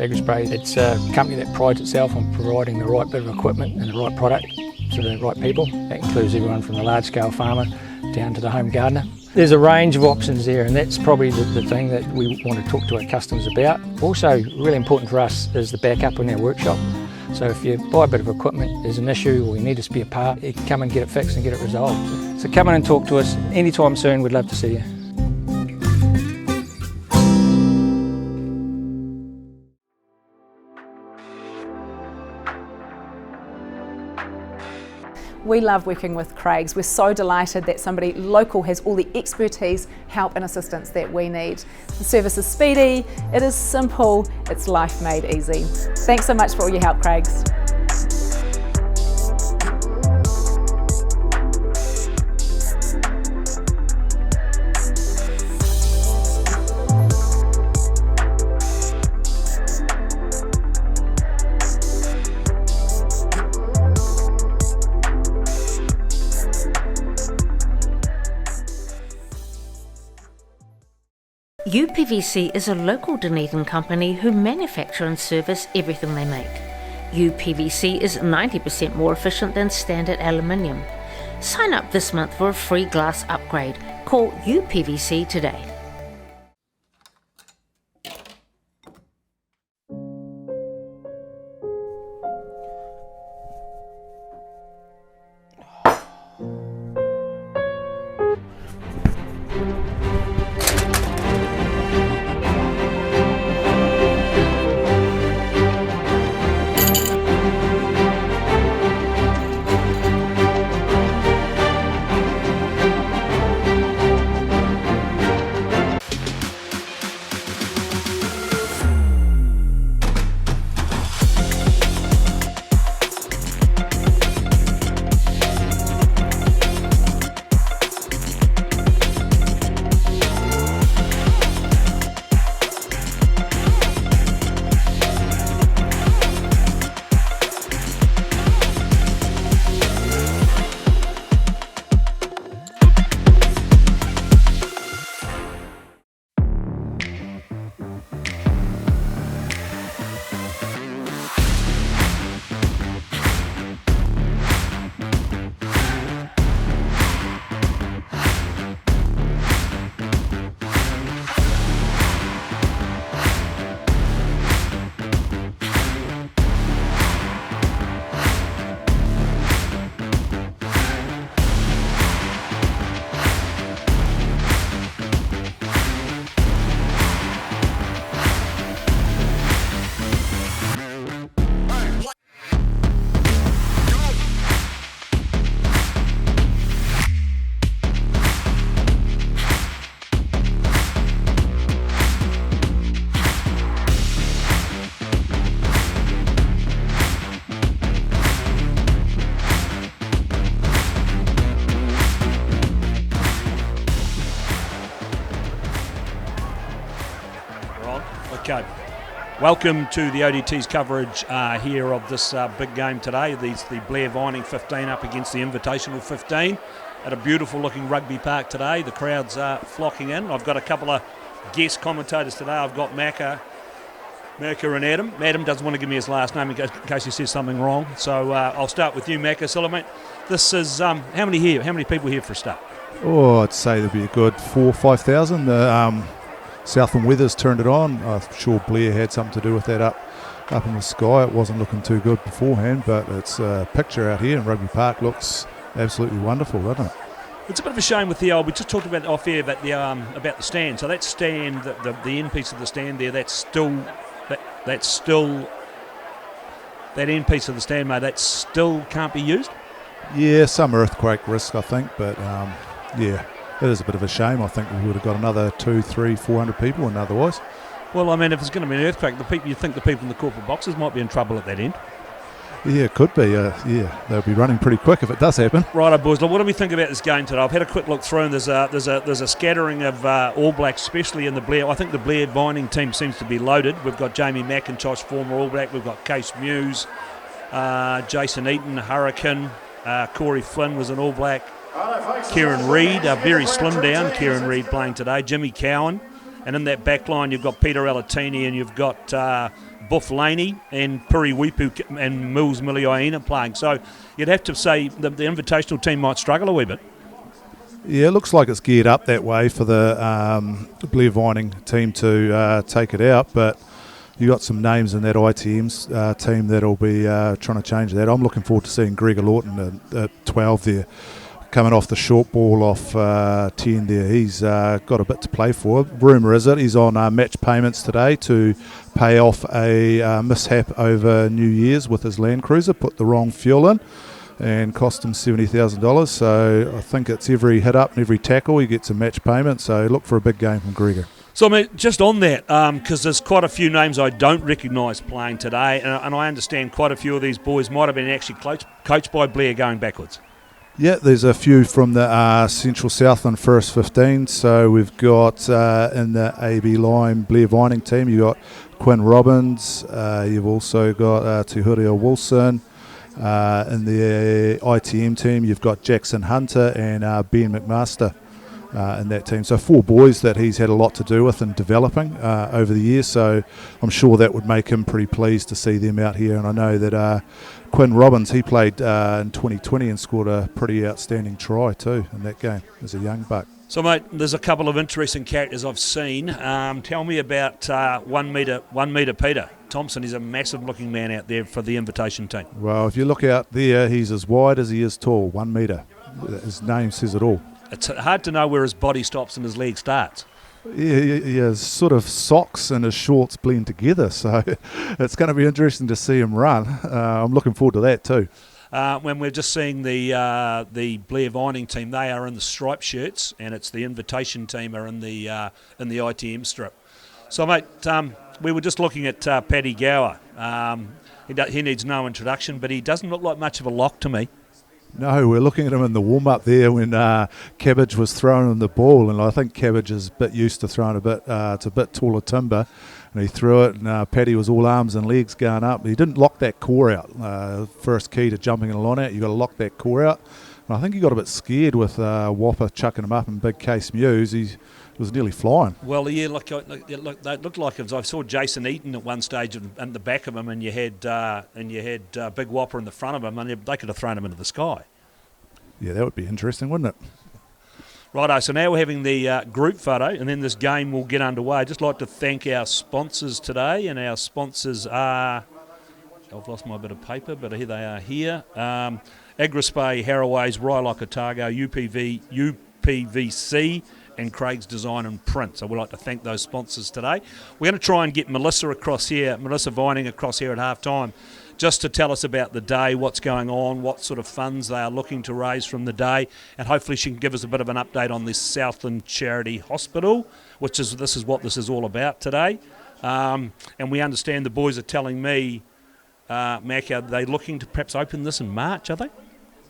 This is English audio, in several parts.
Agri Spray. It's a company that prides itself on providing the right bit of equipment and the right product to the right people. That includes everyone from the large-scale farmer down to the home gardener. There's a range of options there, and that's probably the thing that we want to talk to our customers about. Also, really important for us is the backup in our workshop. So if you buy a bit of equipment, there's an issue or you need a spare part, you can come and get it fixed and get it resolved. So come in and talk to us anytime soon. We'd love to see you. We love working with Craig's. We're so delighted that somebody local has all the expertise, help and assistance that we need. The service is speedy, it is simple, it's life made easy. Thanks so much for all your help, Craig's. UPVC is a local Dunedin company who manufacture and service everything they make. UPVC is 90% more efficient than standard aluminium. Sign up this month for a free glass upgrade. Call UPVC today. Okay, welcome to the ODT's coverage here of this big game today. The Blair Vining 15 up against the Invitational 15 at a beautiful looking rugby park today. The crowds are flocking in. I've got a couple of guest commentators today. I've got Macca and Adam. Adam doesn't want to give me his last name in case he says something wrong. So I'll start with you, Macca. So, mate, this is how many here? How many people here for a start? Oh, I'd say there'd be a good 4,000 or 5,000. Southland Weather's turned it on. I'm sure Blair had something to do with that up in the sky. It wasn't looking too good beforehand, but it's a picture out here, and Rugby Park looks absolutely wonderful, doesn't it? It's a bit of a shame with the old. We just talked about off air about the stand. So that stand, the end piece of the stand there, that's still that end piece of the stand, mate. That still can't be used. Yeah, some earthquake risk, I think, but yeah. It is a bit of a shame. I think we would have got another 200, 300, 400 people in otherwise. Well, I mean, if it's going to be an earthquake, you think the people in the corporate boxes might be in trouble at that end. Yeah, it could be. Yeah, they'll be running pretty quick if it does happen. Righto, boys. What do we think about this game today? I've had a quick look through, and there's a scattering of All Blacks, especially in the Blair. I think the Blair Vining team seems to be loaded. We've got Jamie McIntosh, former All Black. We've got Case Muse, Jason Eaton, Hurricane, Corey Flynn was an All Black. Kieran Reid, very slim down Kieran Reid playing today. Jimmy Cowan, and in that back line you've got Peter Alatini and you've got Buff Laney and Piriwipu and Mills Miliaina playing. So you'd have to say the invitational team might struggle a wee bit. Yeah, it looks like it's geared up that way for the Blair Vining team to take it out, but you got some names in that ITM's team that'll be trying to change that. I'm looking forward to seeing Gregor Lawton at 12 there, coming off the short ball off 10 there. He's got a bit to play for. Rumour is it he's on match payments today to pay off a mishap over New Year's with his Land Cruiser, put the wrong fuel in and cost him $70,000. So I think it's every hit up and every tackle he gets a match payment. So look for a big game from Gregor. So, I mean, just on that, because there's quite a few names I don't recognise playing today, and I understand quite a few of these boys might have been actually coached by Blair going backwards. Yeah, there's a few from the Central Southland First 15. So we've got in the AB Lime Blair Vining team, you've got Quinn Robbins, you've also got Tuhuria Wilson. In the ITM team, you've got Jackson Hunter and Ben McMaster in that team. So 4 boys that he's had a lot to do with in developing over the years. So I'm sure that would make him pretty pleased to see them out here. And I know that Quinn Robbins, he played in 2020 and scored a pretty outstanding try too in that game as a young buck. So, mate, there's a couple of interesting characters I've seen. Tell me about 1 metre Peter Thompson. He's a massive-looking man out there for the invitation team. Well, if you look out there, he's as wide as he is tall, 1 metre. His name says it all. It's hard to know where his body stops and his leg starts. Yeah, his sort of socks and his shorts blend together, so it's going to be interesting to see him run. I'm looking forward to that too. When we're just seeing the Blair Vining team, they are in the striped shirts, and it's the invitation team are in the ITM strip. So, mate, we were just looking at Paddy Gower. He needs no introduction, but he doesn't look like much of a lock to me. No, we're looking at him in the warm-up there when Cabbage was throwing him the ball, and I think Cabbage is a bit used to throwing it's a bit taller timber, and he threw it, and Paddy was all arms and legs going up. He didn't lock that core out. First key to jumping in a line out, you've got to lock that core out. And I think he got a bit scared with Whopper chucking him up and Big Case Muse. He was nearly flying. Well, yeah, look, they looked like it. I saw Jason Eaton at one stage in the back of him, and you had Big Whopper in the front of him, and they could have thrown him into the sky. Yeah, that would be interesting, wouldn't it? Righto, so now we're having the group photo, and then this game will get underway. I'd just like to thank our sponsors today, and our sponsors are... I've lost my bit of paper, but here they are here. Agrispay, Harroways, Rylock Otago, UPVC, and Craig's Design and Print. So we'd like to thank those sponsors today. We're going to try and get Melissa Vining across here at half-time, just to tell us about the day, what's going on, what sort of funds they are looking to raise from the day, and hopefully she can give us a bit of an update on this Southland Charity Hospital, this is what this is all about today. And we understand the boys are telling me, Mac, are they looking to perhaps open this in March, are they?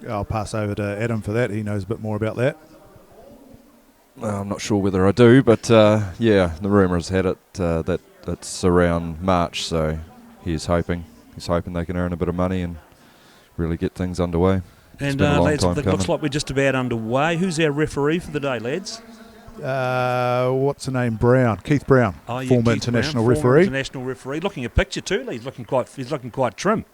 I'll pass over to Adam for that. He knows a bit more about that. I'm not sure whether I do, but yeah, the rumour has had it that it's around March, so he's hoping they can earn a bit of money and really get things underway. And lads, it looks like we're just about underway. Who's our referee for the day, lads? What's the name? Brown, Keith Brown, former international referee. Looking a picture too. He's looking quite trim.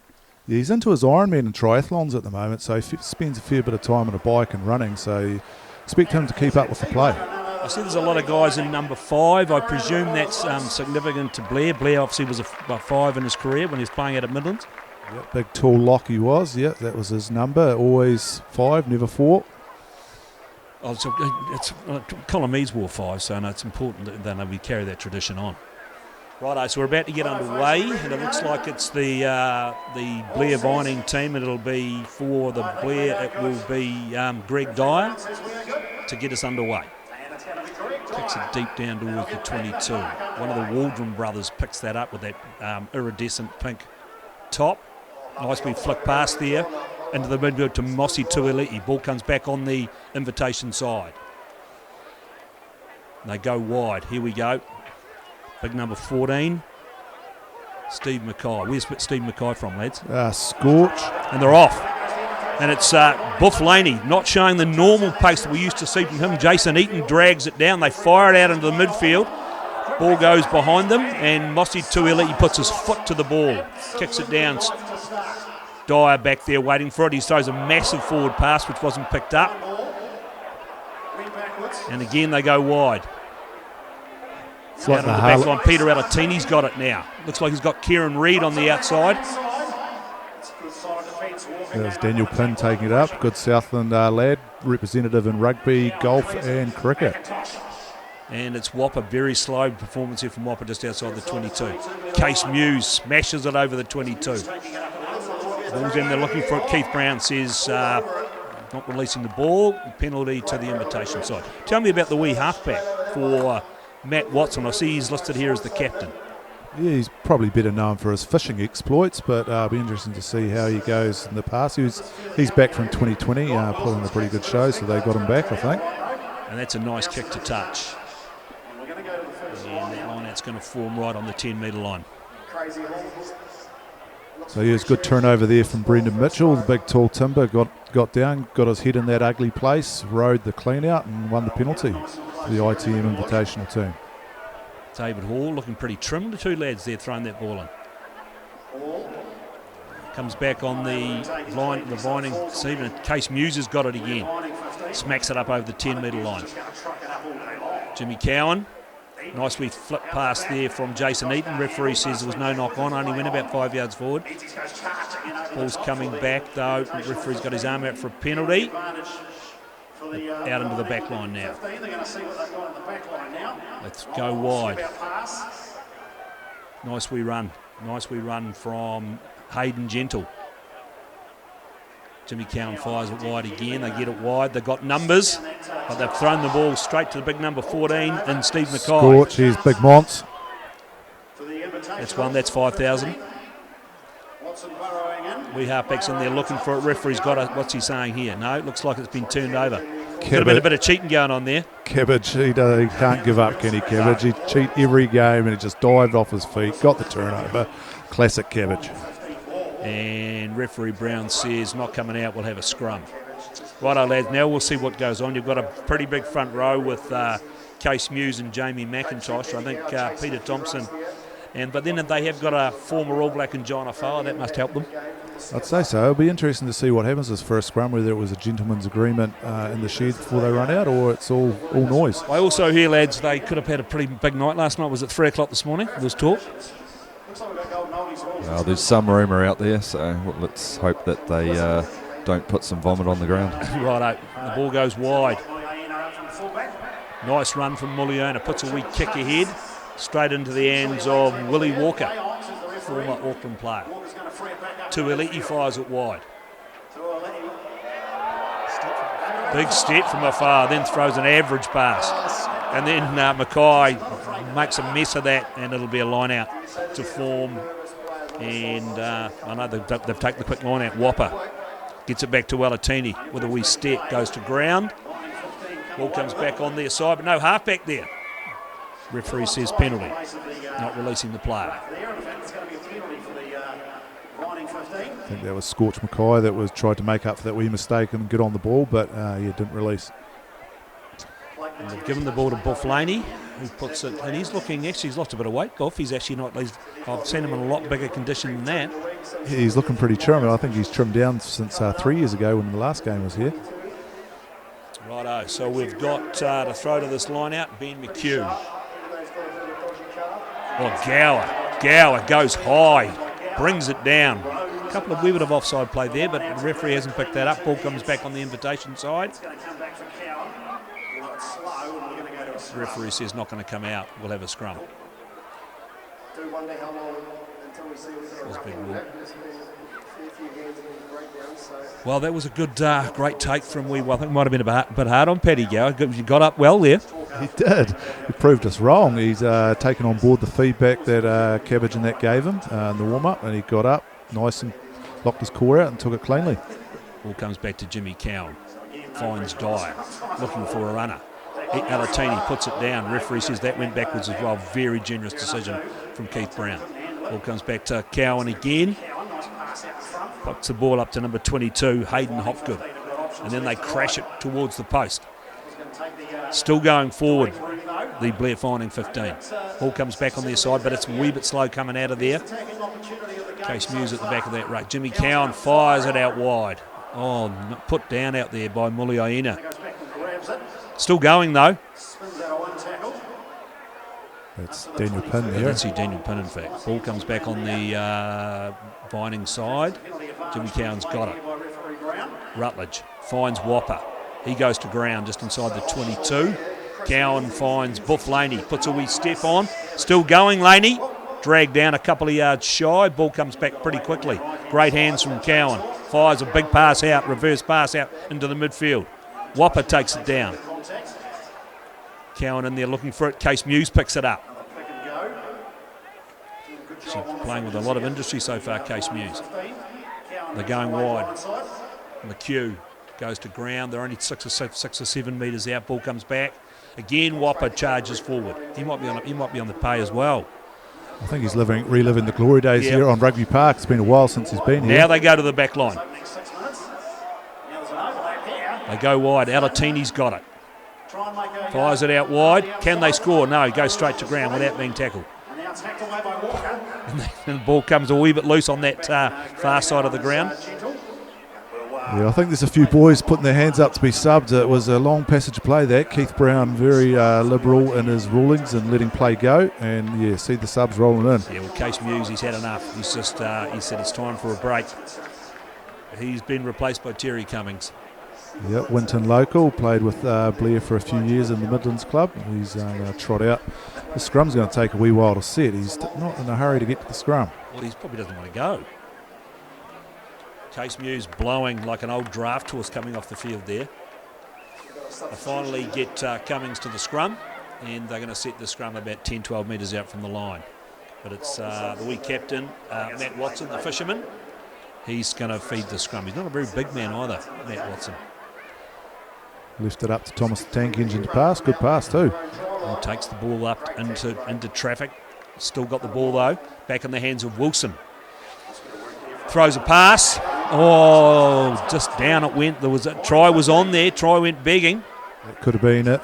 Yeah, he's into his Ironman and triathlons at the moment, so he spends a fair bit of time on a bike and running. So you expect him to keep up with the play. I see there's a lot of guys in number 5. I presume that's significant to Blair. Blair obviously was a 5 in his career when he was playing out at Midlands. Yep, big tall lock he was. Yeah, that was his number. Always 5, never 4. Oh, so it's Colomedes wore 5, so no, it's important that we carry that tradition on. Righto, so we're about to get underway, and it looks like it's the Blair Vining team, and it'll be for the Blair. It will be Greg Dyer to get us underway. Kicks it deep down towards the 22. One of the Waldron brothers picks that up with that iridescent pink top. Nice big flick pass there into the midfield to Mossy Tuiliti. Ball comes back on the invitation side. They go wide. Here we go. Big number 14. Steve Mackay. Where's Steve Mackay from, lads? Scorch. And they're off. And it's Buff Laney not showing the normal pace that we used to see from him. Jason Eaton drags it down. They fire it out into the midfield. Ball goes behind them, and Mossy Tuiliti puts his foot to the ball, kicks it down. Dyer back there waiting for it. He throws a massive forward pass which wasn't picked up. And again they go wide. It's like Out on the back line, Peter Alatini's got it now. Looks like he's got Kieran Reid on the outside. There's Daniel Pinn taking it up. Good Southland lad, representative in rugby, golf and cricket. And it's Whopper, very slow performance here from Whopper just outside the 22. Case Muse smashes it over the 22. Ball's in there looking for it. Keith Brown says not releasing the ball. Penalty to the invitation side. Tell me about the wee halfback for Matt Watson. I see he's listed here as the captain. Yeah, he's probably better known for his fishing exploits, but it'll be interesting to see how he goes in the past. He's back from 2020, put on a pretty good show, so they got him back, I think. And that's a nice kick to touch. And that line out's going to form right on the 10-metre line. So yeah, it's good turnover there from Brendan Mitchell. The big tall timber got down, got his head in that ugly place, rode the clean out and won the penalty for the ITM Invitational team. David Hall looking pretty trim. The two lads there throwing that ball in. Comes back on the line, the Vining Stephen. Case Muse has got it again. Smacks it up over the 10-metre line. Jimmy Cowan. Nice wee flip pass there from Jason Eaton. Referee says there was no knock on, only went about 5 yards forward. Ball's coming back though. Referee's got his arm out for a penalty. Out into the back line now. Let's go wide. Nice wee run. Nice wee run from Hayden Gentle. Jimmy Cowan fires it wide again. They get it wide. They've got numbers, but they've thrown the ball straight to the big number 14 and Steve Mackay. Scorch, here's Big Monts. That's one. That's 5,000. Wee halfback's in there looking for it. Referee's got it. What's he saying here? No, it looks like it's been turned over. Could have been a bit of cheating going on there. Cabbage, he can't give up, Kenny Cabbage. He cheat every game and he just dived off his feet, got the turnover. Classic Cabbage. And referee Brown says not coming out, we'll have a scrum. Righto lads, now we'll see what goes on. You've got a pretty big front row with Case Muse and Jamie McIntosh. I think Peter Thompson. But then they have got a former All Black and John Afoa. That must help them. I'd say so. It'll be interesting to see what happens this first scrum, whether it was a gentleman's agreement in the shed before they run out or it's all noise. I also hear, lads, they could have had a pretty big night last night. Was it 3 o'clock this morning? There was talk. Well, there's some rumour out there, so let's hope that they don't put some vomit on the ground. Righto, the ball goes wide. Nice run from Muliona, puts a wee kick ahead, straight into the hands of Willie Walker, former Auckland player. Tuiliti fires it wide. Big step from afar, then throws an average pass. And then Mackay makes a mess of that, and it'll be a line out to form. And I know they've taken the quick line out. Whopper gets it back to Alatini with a wee step, goes to ground. Ball comes back on their side, but no halfback there. Referee says penalty, not releasing the player. I think that was Scorch Mackay that was tried to make up for that wee mistake and get on the ball, but didn't release. And they've given the ball to Bufflaney, who puts it, and he's looking, actually he's lost a bit of weight, Buff. He's actually not, I've seen him in a lot bigger condition than that. He's looking pretty trim, and I think he's trimmed down since 3 years ago when the last game was here. Righto, so we've got to throw to this line out, Ben McHugh. Oh, Gower goes high, brings it down. A couple of wee bit of offside play there, but the referee hasn't picked that up. Ball comes back on the invitation side. The referee says not going to come out. We'll have a scrum. Well, that was a good, great take from I think it might have been a bit hard on Paddy Gower. You got up well there. He did. He proved us wrong. He's taken on board the feedback that Cabbage and that gave him in the warm-up, and he got up nice and locked his core out and took it cleanly. Ball comes back to Jimmy Cowan. Finds Dyer, looking for a runner. Alatini puts it down. Referee says that went backwards as well. Very generous decision from Keith Brown. Ball comes back to Cowan again. Puts the ball up to number 22, Hayden Hopgood. And then they crash it towards the post. Still going forward. the Blair Vining 15. Ball comes back on their side, but it's a wee bit slow coming out of there. Case Muse at the back of that ruck. Jimmy Cowan fires it out wide. Oh, put down out there by Muliaina. Still going though. That's Daniel Pinn there. That's Daniel Pinn, in fact. Ball comes back on the Vining side. Jimmy Cowan's got it. Rutledge finds Whopper. He goes to ground just inside the 22. Cowan finds Buff Laney. Puts a wee step on. Still going, Laney. Dragged down a couple of yards shy. Ball comes back pretty quickly. Great hands from Cowan. Fires a big pass out, reverse pass out into the midfield. Whopper takes it down. Cowan in there looking for it. Case Muse picks it up. She's playing with a lot of industry so far, Case Muse. They're going wide. McHugh goes to ground. They're only 6 or 7 metres out. Ball comes back. Again, Whopper charges forward. He might be on the pay as well. I think he's reliving the glory days here on Rugby Park. It's been a while since he's been here. Now they go to the back line. They go wide. Alatini's got it. Fires it out wide. Can they score? No, he goes straight to ground without being tackled. And the ball comes a wee bit loose on that far side of the ground. Yeah, I think there's a few boys putting their hands up to be subbed. It was a long passage of play that. Keith Brown very liberal in his rulings and letting play go. And yeah, see the subs rolling in. Yeah, well, Case Muse, he's had enough. He's just, he said it's time for a break. He's been replaced by Terry Cummings. Yeah, Winton local, played with Blair for a few years in the Midlands club. He's going to trot out. The scrum's going to take a wee while to set. He's not in a hurry to get to the scrum. Well, he probably doesn't want to go. Case Muse blowing like an old draft horse coming off the field there. They finally get Cummings to the scrum, and they're going to set the scrum about 10-12 metres out from the line. But it's the wee captain, Matt Watson, the fisherman. He's going to feed the scrum. He's not a very big man either, Matt Watson. Lifted up to Thomas the Tank Engine to pass. Good pass too. And takes the ball up into traffic. Still got the ball though. Back in the hands of Wilson. Throws a pass. Oh, just down it went. There was a try was on there. Try went begging. It could have been it.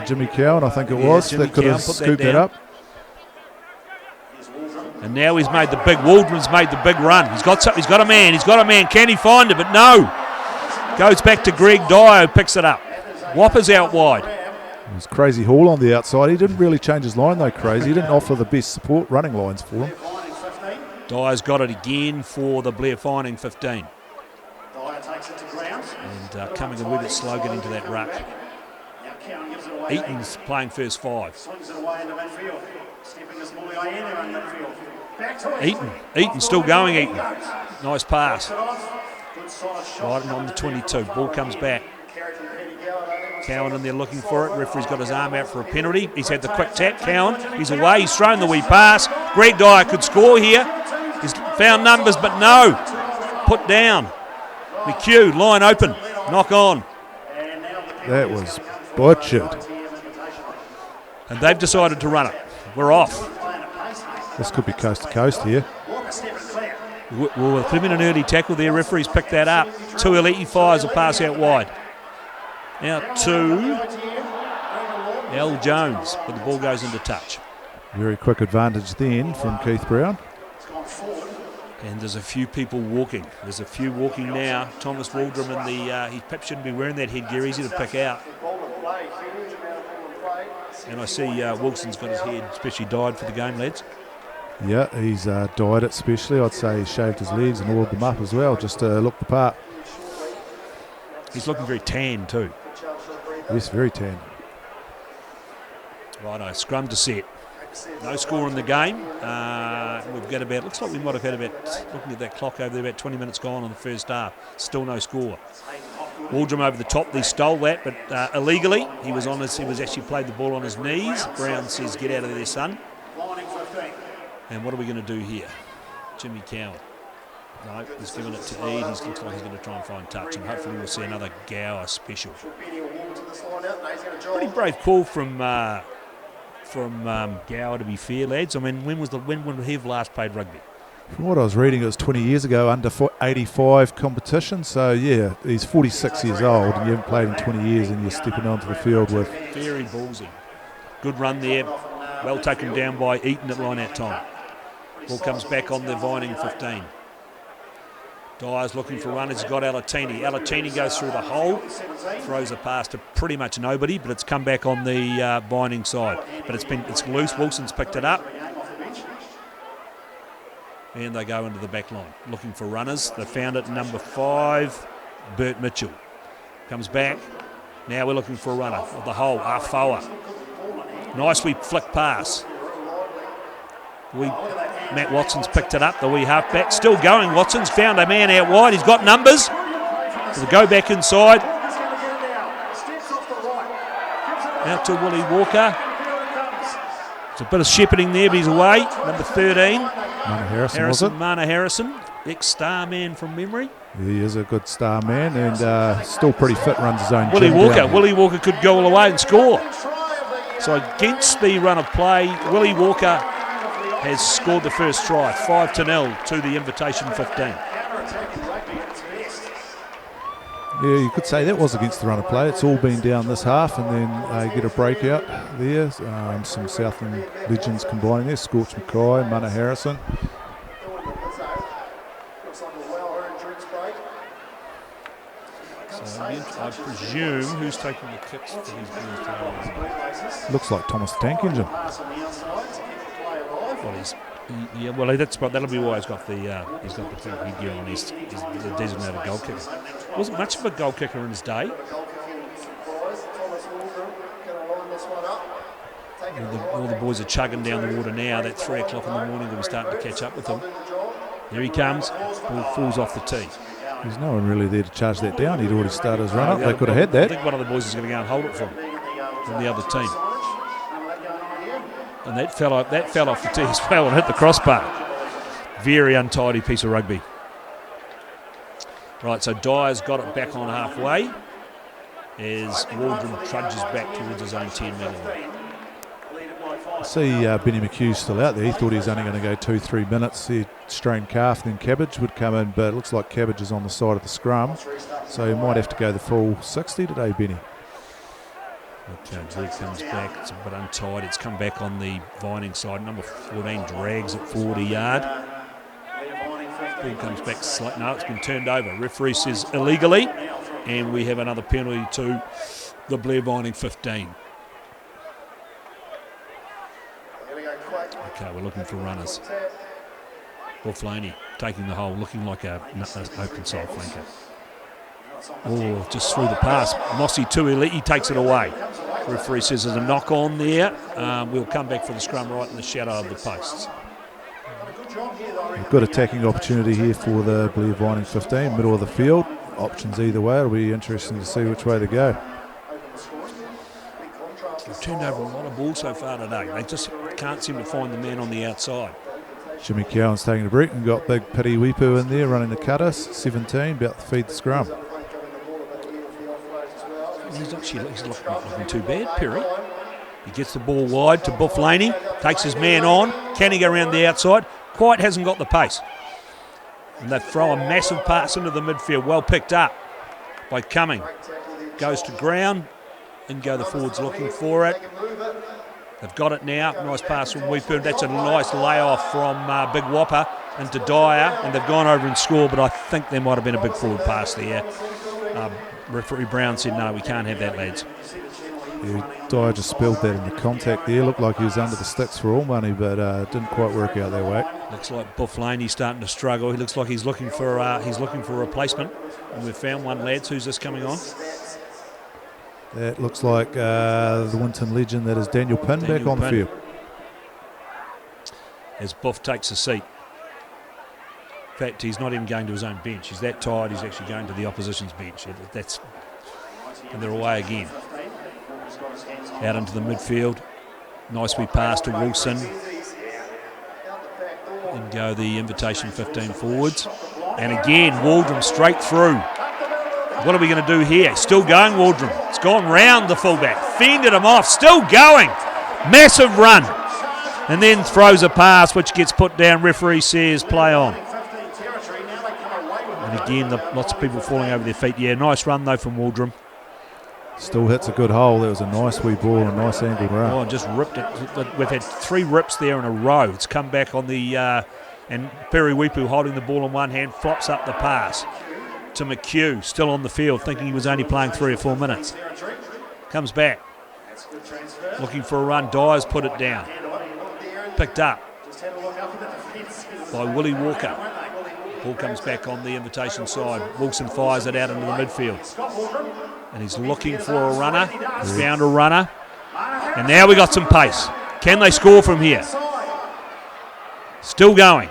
Jimmy Cowan, I think it was. Jimmy that could Cowan have put scooped that that up. And now he's made the big. Waldron's made the big run. He's got a man. He's got a man. Can he find it? But no. Goes back to Greg Dyer, who picks it up. Whopper's out wide. It was Crazy Hall on the outside. He didn't really change his line though, Crazy. He didn't offer the best support running lines for him. Dyer's got it again for the Blair Vining 15. And coming a wee bit slow getting to that ruck. Eaton's playing first 5. Eaton still going, Eaton. Nice pass. Right on the 22. Ball comes back. Cowan in there looking for it. Referee's got his arm out for a penalty. He's had the quick tap. Cowan, he's away. He's thrown the wee pass. Greg Dyer could score here. He's found numbers, but no. Put down. McHugh, line open. Knock on. That was butchered. And they've decided to run it. We're off. This could be coast to coast here. Well, there could have been an early tackle there. Referee's picked that up. Too early. He fires a pass out wide. Out to Al Jones, but the ball goes into touch. Very quick advantage then from Keith Brown. And there's a few people walking. There's a few walking now. Thomas Waldron in the, he perhaps shouldn't be wearing that headgear, easy to pick out. And I see Wilson's got his head especially dyed for the game, lads. Yeah, he's dyed it especially. I'd say he shaved his legs and oiled them up as well, just to look the part. He's looking very tan too. Yes, very tan. Righto, scrum to set. No score in the game. We've got about, looks like we might have had about, looking at that clock over there, about 20 minutes gone on the first half. Still no score. Waldron over the top, they stole that, but illegally. He was actually played the ball on his knees. Brown says, get out of there, son. And what are we going to do here? Jimmy Cowan. No, he's given it to Ede. He's looks like he's going to try and find touch, and hopefully we'll see another Gower special. Pretty brave call from Gower, to be fair, lads. I mean, when would he have last played rugby? From what I was reading, it was 20 years ago, under 85 competition. So, yeah, he's 46 years old and you haven't played in 20 years and you're stepping onto the field with... Very ballsy. Good run there. Well taken down by Eaton at line-out time. Ball comes back on the Vining 15. Dyer's looking for runners. He's got Alatini. Alatini goes through the hole, throws a pass to pretty much nobody, but it's come back on the Vining side. But it's loose. Wilson's picked it up. And they go into the back line, looking for runners. They found it, number 5, Bert Mitchell. Comes back. Now we're looking for a runner of the hole, Afoa. Nice wee flick pass. Matt Watson's picked it up, the wee halfback. Still going, Watson's found a man out wide. He's got numbers. So they go back inside. Out to Willie Walker. It's a bit of shepherding there, but he's away. Number 13. Mana Harrison, was it? Mana Harrison, ex-star man from memory. He is a good star man and still pretty fit, runs his own Willie gym Walker. down. Willie Walker could go all the way and score. So against the run of play, Willie Walker has scored the first try, 5-0 to the Invitation 15. Yeah, you could say that was against the run of play. It's all been down this half, and then get a breakout there. Some Southland legends combining there. Scorch Mackay, Mana Harrison. So I presume who's taking the kicks for these Blues? Looks like Thomas the Tank Engine. Well, that'll be why he's got the headgear on. He's the designated goal kicker. Wasn't much of a goal kicker in his day. All the boys are chugging down the water now. That 3 o'clock in the morning, they'll be starting to catch up with them. Here he comes. Ball falls off the tee. There's no one really there to charge that down. He'd already started his run up. They could have had that. I think one of the boys is going to go and hold it for him from the other team. And that fell off the tee as well and hit the crossbar. Very untidy piece of rugby. Right, so Dyer's got it back on halfway as Waldron trudges back towards his own 10-metre line. I see Benny McHugh's still out there. He thought he was only going to go 2-3 minutes. He strained calf, then Cabbage would come in, but it looks like Cabbage is on the side of the scrum, so he might have to go the full 60 today, Benny. Okay, Drew comes back. It's a bit untied. It's come back on the Vining side. Number 14 drags at 40-yard. Ball comes back slight. No, it's been turned over. Referee says illegally, and we have another penalty to the Blair Vining 15. Okay, we're looking for runners. Bufflaney taking the hole, looking like an open side flanker. Oh, just through the pass. Mossy too elite, he takes it away. Referee says there's a knock on there. We'll come back for the scrum right in the shadow of the posts. A good attacking opportunity here for the Blair Vining 15, middle of the field. Options either way. It'll be interesting to see which way they go. They've turned over a lot of balls so far today. They just can't seem to find the man on the outside. Jimmy Cowan's taking a break and got big Pity Wipu in there running the cutter. 17, about to feed the scrum. He's not looking too bad, Perry. He gets the ball wide to Bufflaney, takes his man on. Can he go around the outside? Quite hasn't got the pace. And they throw a massive pass into the midfield. Well picked up by Cumming. Goes to ground and go the forwards looking for it. They've got it now. Nice pass from Wipu. That's a nice layoff from Big Whopper into Dyer. And they've gone over and scored, but I think there might have been a big forward pass there. Referee Brown said, no, we can't have that, lads. Yeah, Dyer just spilled that in the contact there. Looked like he was under the sticks for all money, but didn't quite work out that way. Looks like Bufflaney's starting to struggle. He looks like he's looking for a replacement. And we've found one, lads. Who's this coming on? That looks like the Winton legend that is Daniel Pinn back on the field. As Buff takes a seat. In fact, he's not even going to his own bench. He's that tired, he's actually going to the opposition's bench. And they're away again. Out into the midfield. Nice wee pass to Wilson. And go the Invitation 15 forwards. And again, Waldron straight through. What are we going to do here? Still going, Waldron. It's gone round the fullback. Fended him off. Still going. Massive run. And then throws a pass which gets put down. Referee says play on. And again, lots of people falling over their feet. Yeah, nice run though from Waldron. Still hits a good hole. That was a nice wee ball and a nice angled run. Oh, and just ripped it. We've had 3 rips there in a row. It's come back on the, and Perry Wipu holding the ball in one hand, flops up the pass to McHugh, still on the field, thinking he was only playing 3 or 4 minutes. Comes back, looking for a run. Dyer's put it down. Picked up by Willie Walker. Ball comes back on the invitation side. Wilson fires it out into the midfield. And he's looking for a runner. He's found a runner. And now we got some pace. Can they score from here? Still going.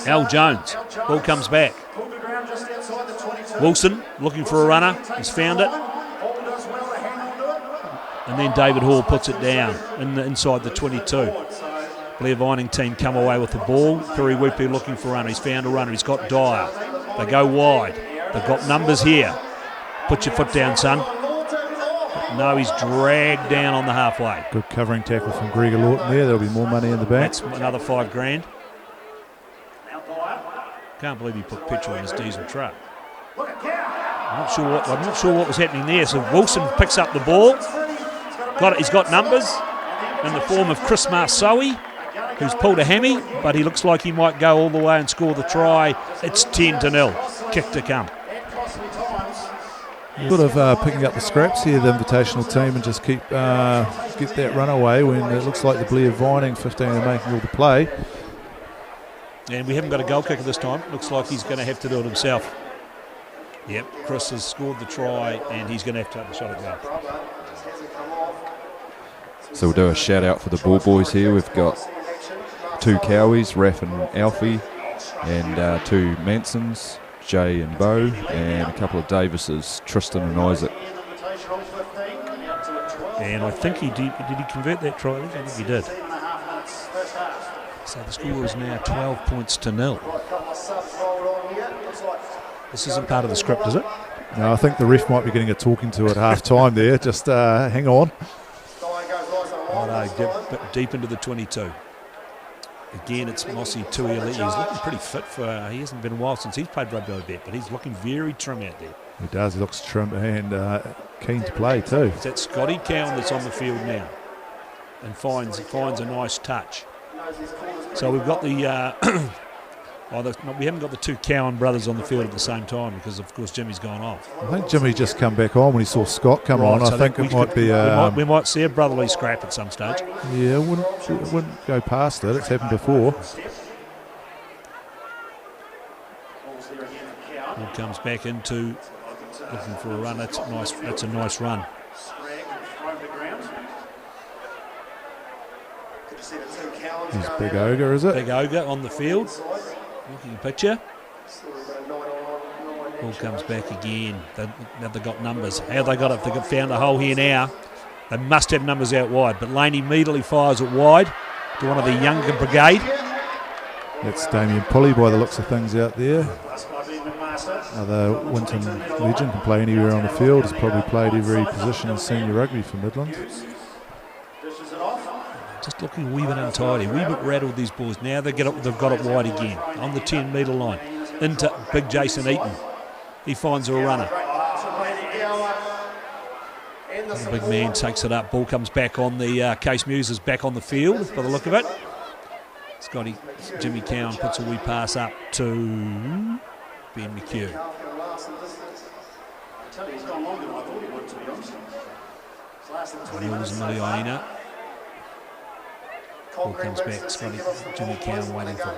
Al Jones. Ball comes back. Wilson looking for a runner. He's found it. And then David Hall puts it down inside the 22. Blair Vining team come away with the ball. Perry Wipu looking for a runner. He's found a runner. He's got Dyer. They go wide. They've got numbers here. Put your foot down, son. No, he's dragged down on the halfway. Good covering tackle from Gregor Lawton there. There'll be more money in the bank. That's another $5,000. Can't believe he put petrol in his diesel truck. I'm not sure what was happening there. So Wilson picks up the ball. He's got numbers in the form of Chris Marsoe, who's pulled a hammy, but he looks like he might go all the way and score the try. It's 10-0. Kick to come. Sort of picking up the scraps here, the invitational team, and just get that run away when it looks like the Blair Vining 15 are making all the play. And we haven't got a goal kicker this time. Looks like he's going to have to do it himself. Yep, Chris has scored the try, and he's going to have to take the shot at goal. So we'll do a shout out for the ball boys here. We've got 2 Cowies, Raph and Alfie, and 2 Mansons, Jay and Bo, and a couple of Davises, Tristan and Isaac. And I think he did he convert that try? I think he did. So the score is now 12 points to 0. This isn't part of the script, is it? No, I think the ref might be getting a talking to at half time there. Just hang on. Oh no, get deep into the 22. Again, it's Mossy Tuialii. He's looking pretty fit he hasn't been a while since he's played rugby a bit, but he's looking very trim out there. He does, he looks trim and keen to play too. Is that Scotty Cowan that's on the field now and finds a nice touch. So we've got the we haven't got the 2 Cowan brothers on the field at the same time because of course Jimmy's gone off. I think Jimmy just come back on when he saw Scott come on. So I think it might be we might see a brotherly scrap at some stage. Yeah, it wouldn't go past it. It's happened before. Ball comes back into looking for a run. That's nice. That's a nice run. He's Big Ogre, is it? Big Ogre on the field. Looking picture. Ball comes back again. Now they've got numbers. How they got it? They've found a hole here now. They must have numbers out wide. But Lane immediately fires it wide to one of the younger brigade. That's Damien Pulley by the looks of things out there. Another Winton legend, can play anywhere on the field. Has probably played every position in senior rugby for Midland. Just looking a wee bit untidy, a wee bit rattled, these boys. Now they've got it wide again on the 10-metre line into big Jason Eaton. He finds a runner. The big man takes it up. Ball comes back on the Case Muse is back on the field by the look of it. Jimmy Cowan puts a wee pass up to Ben McHugh. Mills Miliaina. Ball comes back, Jimmy Cowan waiting for it.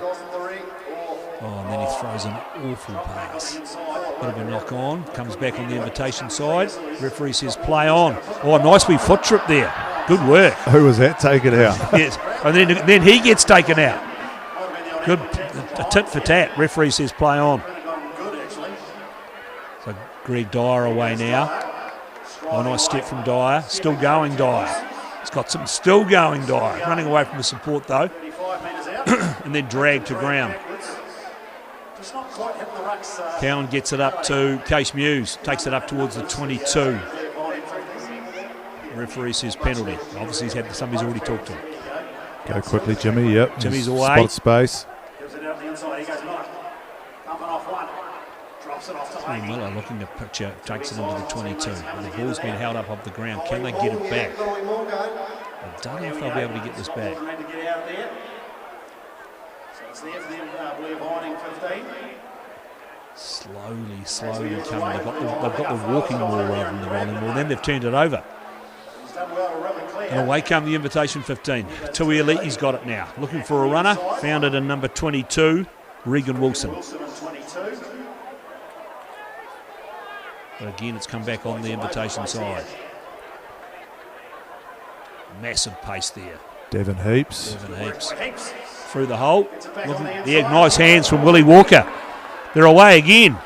Oh, and then he throws an awful pass. Bit of a knock on, comes back on the invitation side. Referee says play on. Oh, nice wee foot trip there. Good work. Who was that taken out? Yes, and then he gets taken out. Good, a tit for tat. Referee says play on. So Greg Dyer away now. Oh, nice step from Dyer. Still going Dyer. He's got some still going Dyer. Running away from the support though. And then dragged to ground. Cowan gets it up to Case Muse. Takes it up towards the 22. Referee says penalty. Obviously somebody's already talked to him. Go quickly, Jimmy. Yep. Jimmy's away. Spotted space. Miller looking to pitch out, takes it into the 22. And the ball's been held up off the ground. Can they get it back? I don't know if they'll be able to get this back. Slowly coming. They've got the walking ball rather than the rolling ball. Then they've turned it over. And away come the invitation 15. Tui Elite's got it now. Looking for a runner. Found it in number 22, Regan Wilson. But again, it's come back on the invitation side. Massive pace there. Devon Heaps. Through the hole. Nice hands from Willie Walker. They're away again.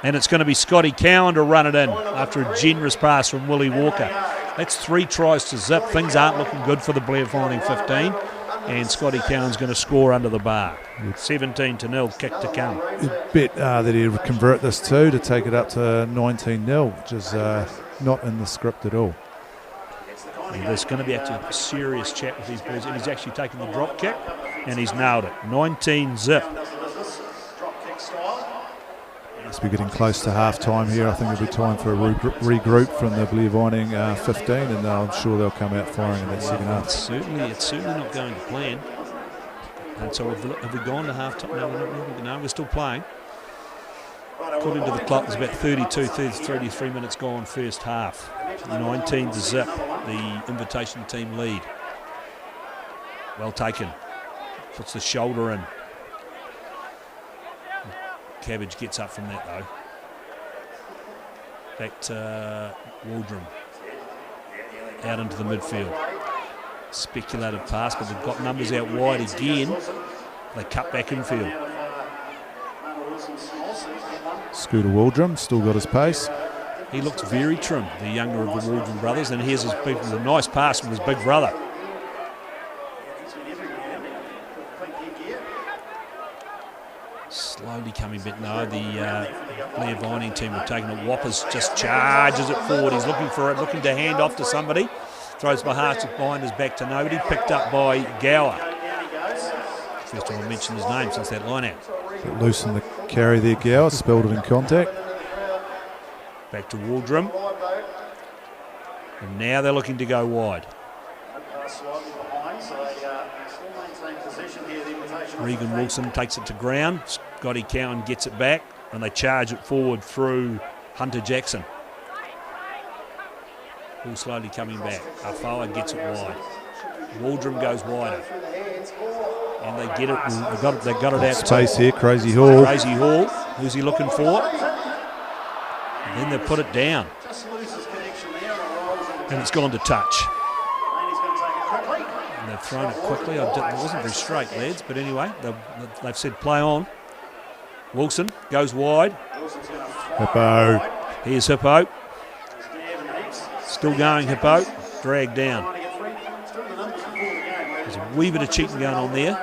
And it's going to be Scotty Cowan to run it in after a generous pass from Willie Walker. That's 3 tries to zip. Things aren't looking good for the Blair Vining 15. And Scotty Cowan's going to score under the bar. 17-0, kick to come. A bit that he'd convert this to take it up to 19-0, which is not in the script at all. And there's going to be a serious chat with these boys. And he's actually taken the drop kick, and he's nailed it. 19-zip. Must be getting close to half time here. I think it'll be time for a regroup from the Blair Vining 15, and I'm sure they'll come out firing in that second half. It's certainly not going to plan. And so have we gone to half time? No, we're still playing. According to the clock, there's about 33 minutes gone first half. 19-zip, the invitation team lead. Well taken. Puts the shoulder in. Cabbage gets up from that though. Back to Waldrum. Out into the midfield. Speculative pass, but they've got numbers out wide again. They cut back infield. Scooter Waldrum still got his pace. He looks very trim, the younger of the Waldrum brothers, and here's a nice pass from his big brother. Slowly coming back. No, the Blair Vining team have taken it. Whoppers just charges it forward. He's looking for it, looking to hand off to somebody. Throws behind his back to nobody. Picked up by Gower. First time I mentioned his name since that line out. Bit loose in the carry there, Gower. Spelled it in contact. Back to Waldrum. And now they're looking to go wide. Regan Wilson takes it to ground. Scotty Cowan gets it back, and they charge it forward through Hunter Jackson. All slowly coming back. Afoa gets it wide. Waldrum goes wider. And they get it. They got it out. Space here, Crazy Hall. Crazy Hall. Who's he looking for? And then they put it down. And it's gone to touch. And they've thrown it quickly. It wasn't very straight, lads, but anyway, they've said play on. Wilson goes wide. Hippo. Here's Hippo. Still going, Hippo. Dragged down. There's a wee bit of cheating going on there,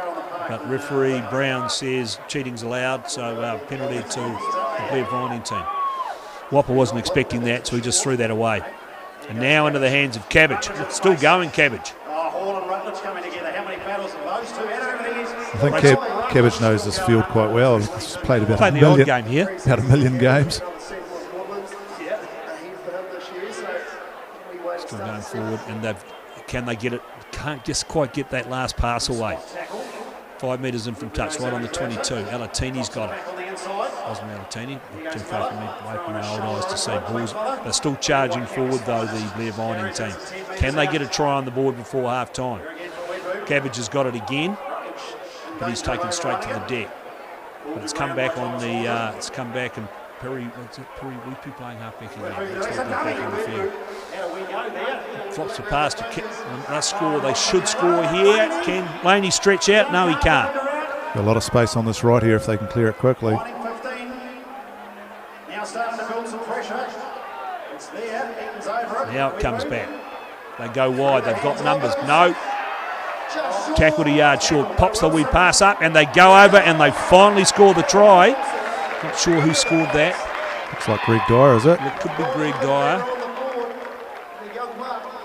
but referee Brown says cheating's allowed, so penalty to the Blair Vining team. Whopper wasn't expecting that, so he just threw that away. And now into the hands of Cabbage. Still going, Cabbage. I think Cabbage knows this field quite well. He's played about a million, odd game here. About 1 million games. Still going forward, and can they get it? Can't just quite get that last pass away. 5 metres in from touch, right on the 22. Alatini's got it. Wasn't Alatini, too far from me, away from my old eyes to see balls. They're still charging forward though, the Blair Vining team. Can they get a try on the board before half time? Cabbage has got it again, but he's taken straight to the deck. But it's come back on the. It's come back and Perry Weepy playing half back again. Looks like they're back on the field. Drops the pass to kick. They score. They should score here. Can Laney stretch out? No, he can't. Got a lot of space on this right here if they can clear it quickly. Now it comes back. They go wide. They've got numbers. No. Tackled a yard short. Pops the wee pass up, and they go over, and they finally score the try. Not sure who scored that. Looks like Greg Dyer, is it? It could be Greg Dyer.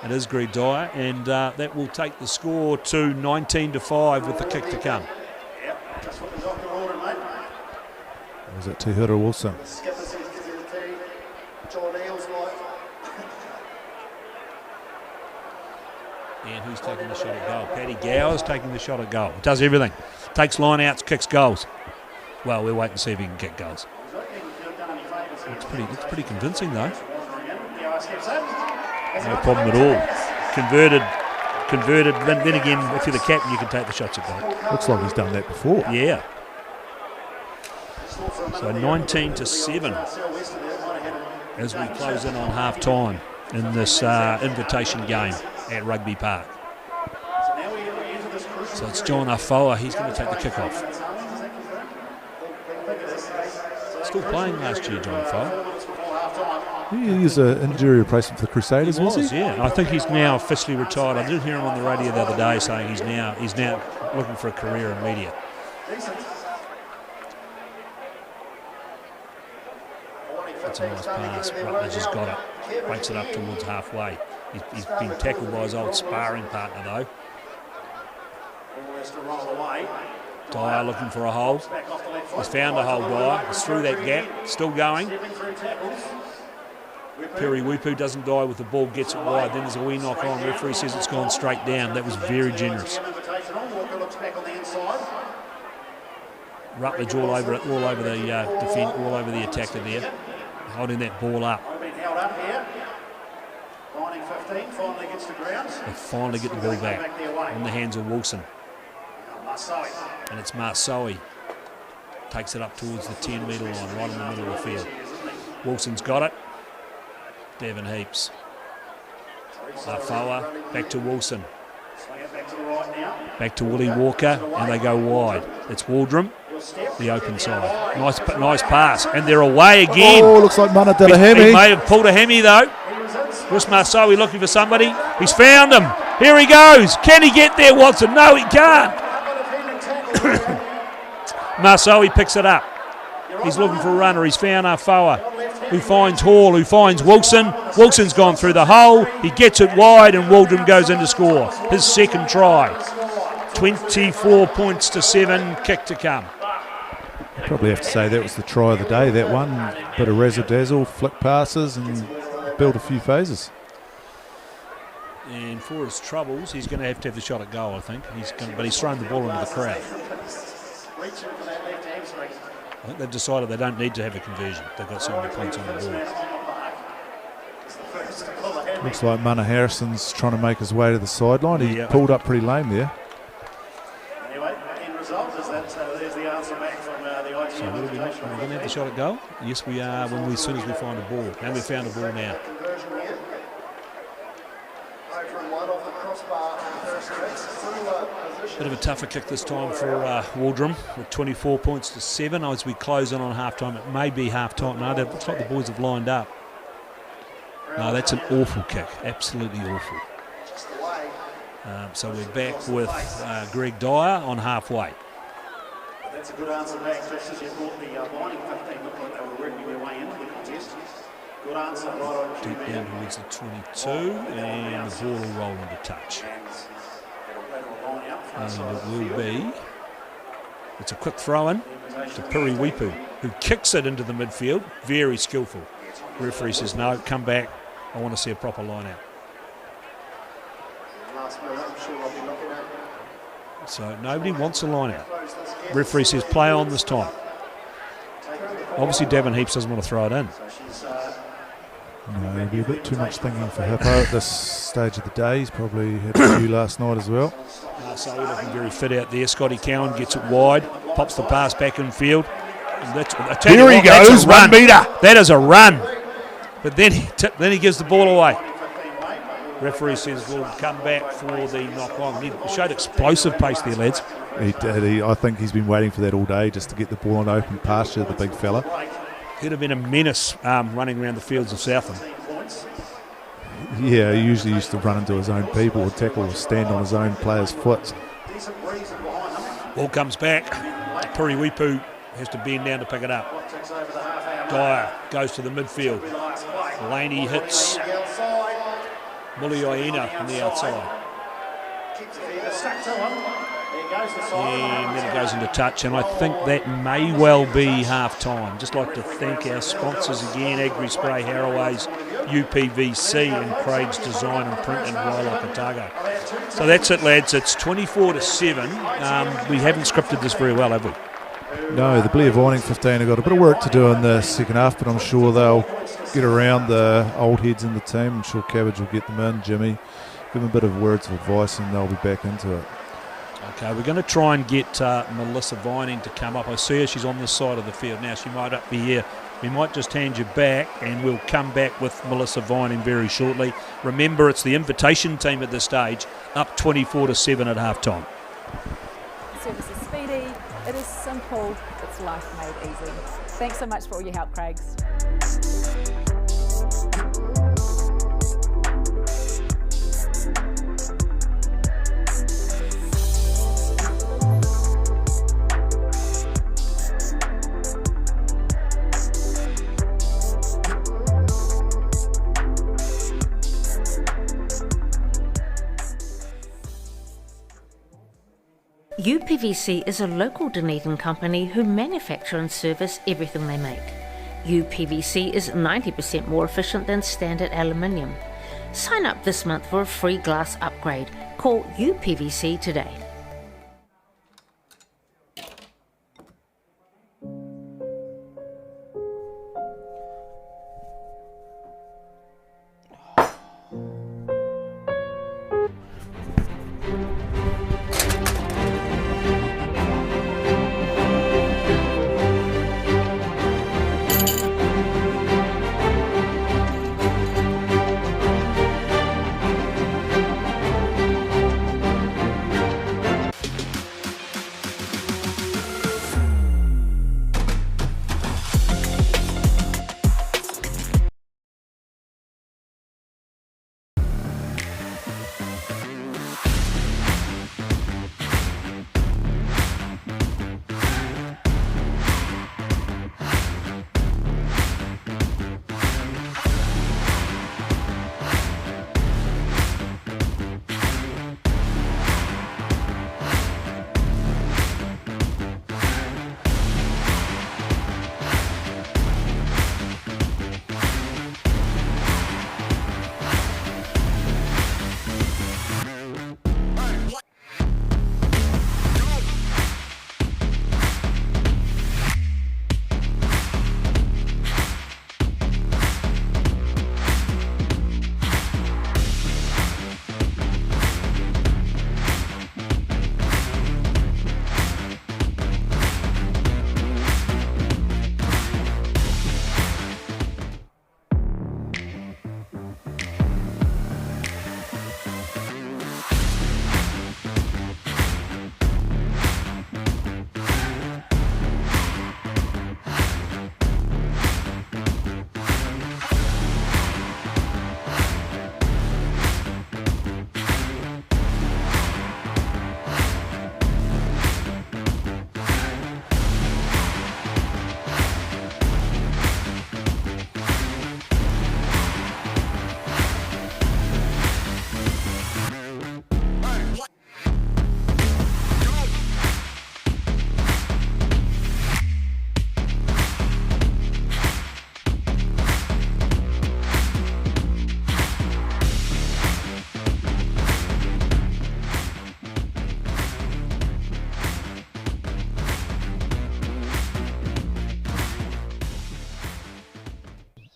It is Greg Dyer, and that will take the score to 19-5 with the kick to come. Or is it Te Hura Wilson? And who's taking the shot at goal? Paddy Gower's taking the shot at goal. Does everything. Takes line outs, kicks goals. Well, we'll wait and see if he can kick goals. It's pretty convincing though. No problem at all. Converted. Then again, if you're the captain, you can take the shots at goal. Looks like he's done that before. Yeah. So 19-7 as we close in on half time in this invitation game at Rugby Park. So it's John Afoa, he's going to take the kick-off. Still playing last year, John Afoa. He is an injury replacement for the Crusaders, He was he? was, yeah. I think he's now officially retired. I did hear him on the radio the other day saying he's now looking for a career in media. That's a nice pass. Rutledge has got it. Breaks it up towards halfway. He's been tackled by his old sparring partner though. Dyer looking for a hold. He's found a hold, Dyer. He's through that gap. Still going. Perry Wipu doesn't die with the ball, gets it wide. Then there's a wee knock on. Referee says it's gone straight down. That was very generous. Rutledge all over it, all over the defence, all over the attacker there, holding that ball up. They finally get the ball back in the hands of Wilson. And it's Marsoe. Takes it up towards the 10-metre line, right in the middle of the field. Wilson's got it. Devon Heaps. Afoa, back to Wilson. Back to Willie Walker, and they go wide. It's Waldrum, the open side. Nice pass, and they're away again. Oh, looks like Mana did a hemi. He may have pulled a hemi though. Chris Marsoe looking for somebody. He's found him. Here he goes. Can he get there, Watson? No, he can't. Marsoe picks it up. He's looking for a runner. He's found Afoa, who finds Hall, who finds Wilson. Wilson's gone through the hole. He gets it wide, and Waldrum goes in to score his second try. 24 points to 7. Kick to come. Probably have to say that was the try of the day, that one. Bit of razzle-dazzle, flick passes, and build a few phases. And for his troubles, he's going to have the shot at goal, I think. But he's thrown the ball into the crowd. I think they've decided they don't need to have a conversion. They've got so many points on the board. Looks like Mana Harrison's trying to make his way to the sideline. He pulled up pretty lame there. So are we going to have the shot at goal? Yes, we are. As soon as we find a ball, and we found a ball now. Bit of a tougher kick this time for Waldrum with 24 points to 7 as we close in on half time. It may be half time. No, it looks like the boys have lined up. No, that's an awful kick. Absolutely awful. So we're back with Greg Dyer on halfway. That's a good answer back, just as you thought the Vining 15 looked like they were working their way into the contest. Good answer, right on. Deep down towards the 22, and the ball will roll into touch. And it will be, it's a quick throw in to Piri Wipu, who kicks it into the midfield. Very skillful. Referee says, no, come back. I want to see a proper line out. So nobody wants a line out. Referee says, play on this time. Obviously, Devon Heaps doesn't want to throw it in. No, it'll be a bit too much thinking for Hippo at this stage of the day. He's probably had a few last night as well. So we're looking very fit out there. Scotty Cowan gets it wide, pops the pass back in field. Here he goes, 1 metre. That is a run. But then he gives the ball away. Referee says we'll come back for the knock on. He showed explosive pace there, lads. He did. I think he's been waiting for that all day just to get the ball on open pasture, the big fella. He'd have been a menace running around the fields of Southam. Yeah, he usually used to run into his own people or tackle or stand on his own player's foot. Ball comes back. Piri Wipu has to bend down to pick it up. Dyer goes to the midfield. Laney hits Muliaina on the outside. And then it goes into touch, and I think that may well be half-time. Just like to thank our sponsors again, Agri Spray, Harroways, UPVC, and Craig's Design and Print in Rilo, Otago. So that's it, lads. It's 24-7. We haven't scripted this very well, have we? No, the Blair Vining 15 have got a bit of work to do in the second half, but I'm sure they'll get around the old heads in the team. I'm sure Cabbage will get them in, Jimmy, give them a bit of words of advice, and they'll be back into it. Okay, we're going to try and get Melissa Vining to come up. I see her, she's on this side of the field now. She might be here. We might just hand you back, and we'll come back with Melissa Vining very shortly. Remember, it's the invitation team at this stage, up 24-7 at half-time. Service is speedy, it is simple, it's life made easy. Thanks so much for all your help, Craigs. UPVC is a local Dunedin company who manufacture and service everything they make. UPVC is 90% more efficient than standard aluminium. Sign up this month for a free glass upgrade. Call UPVC today.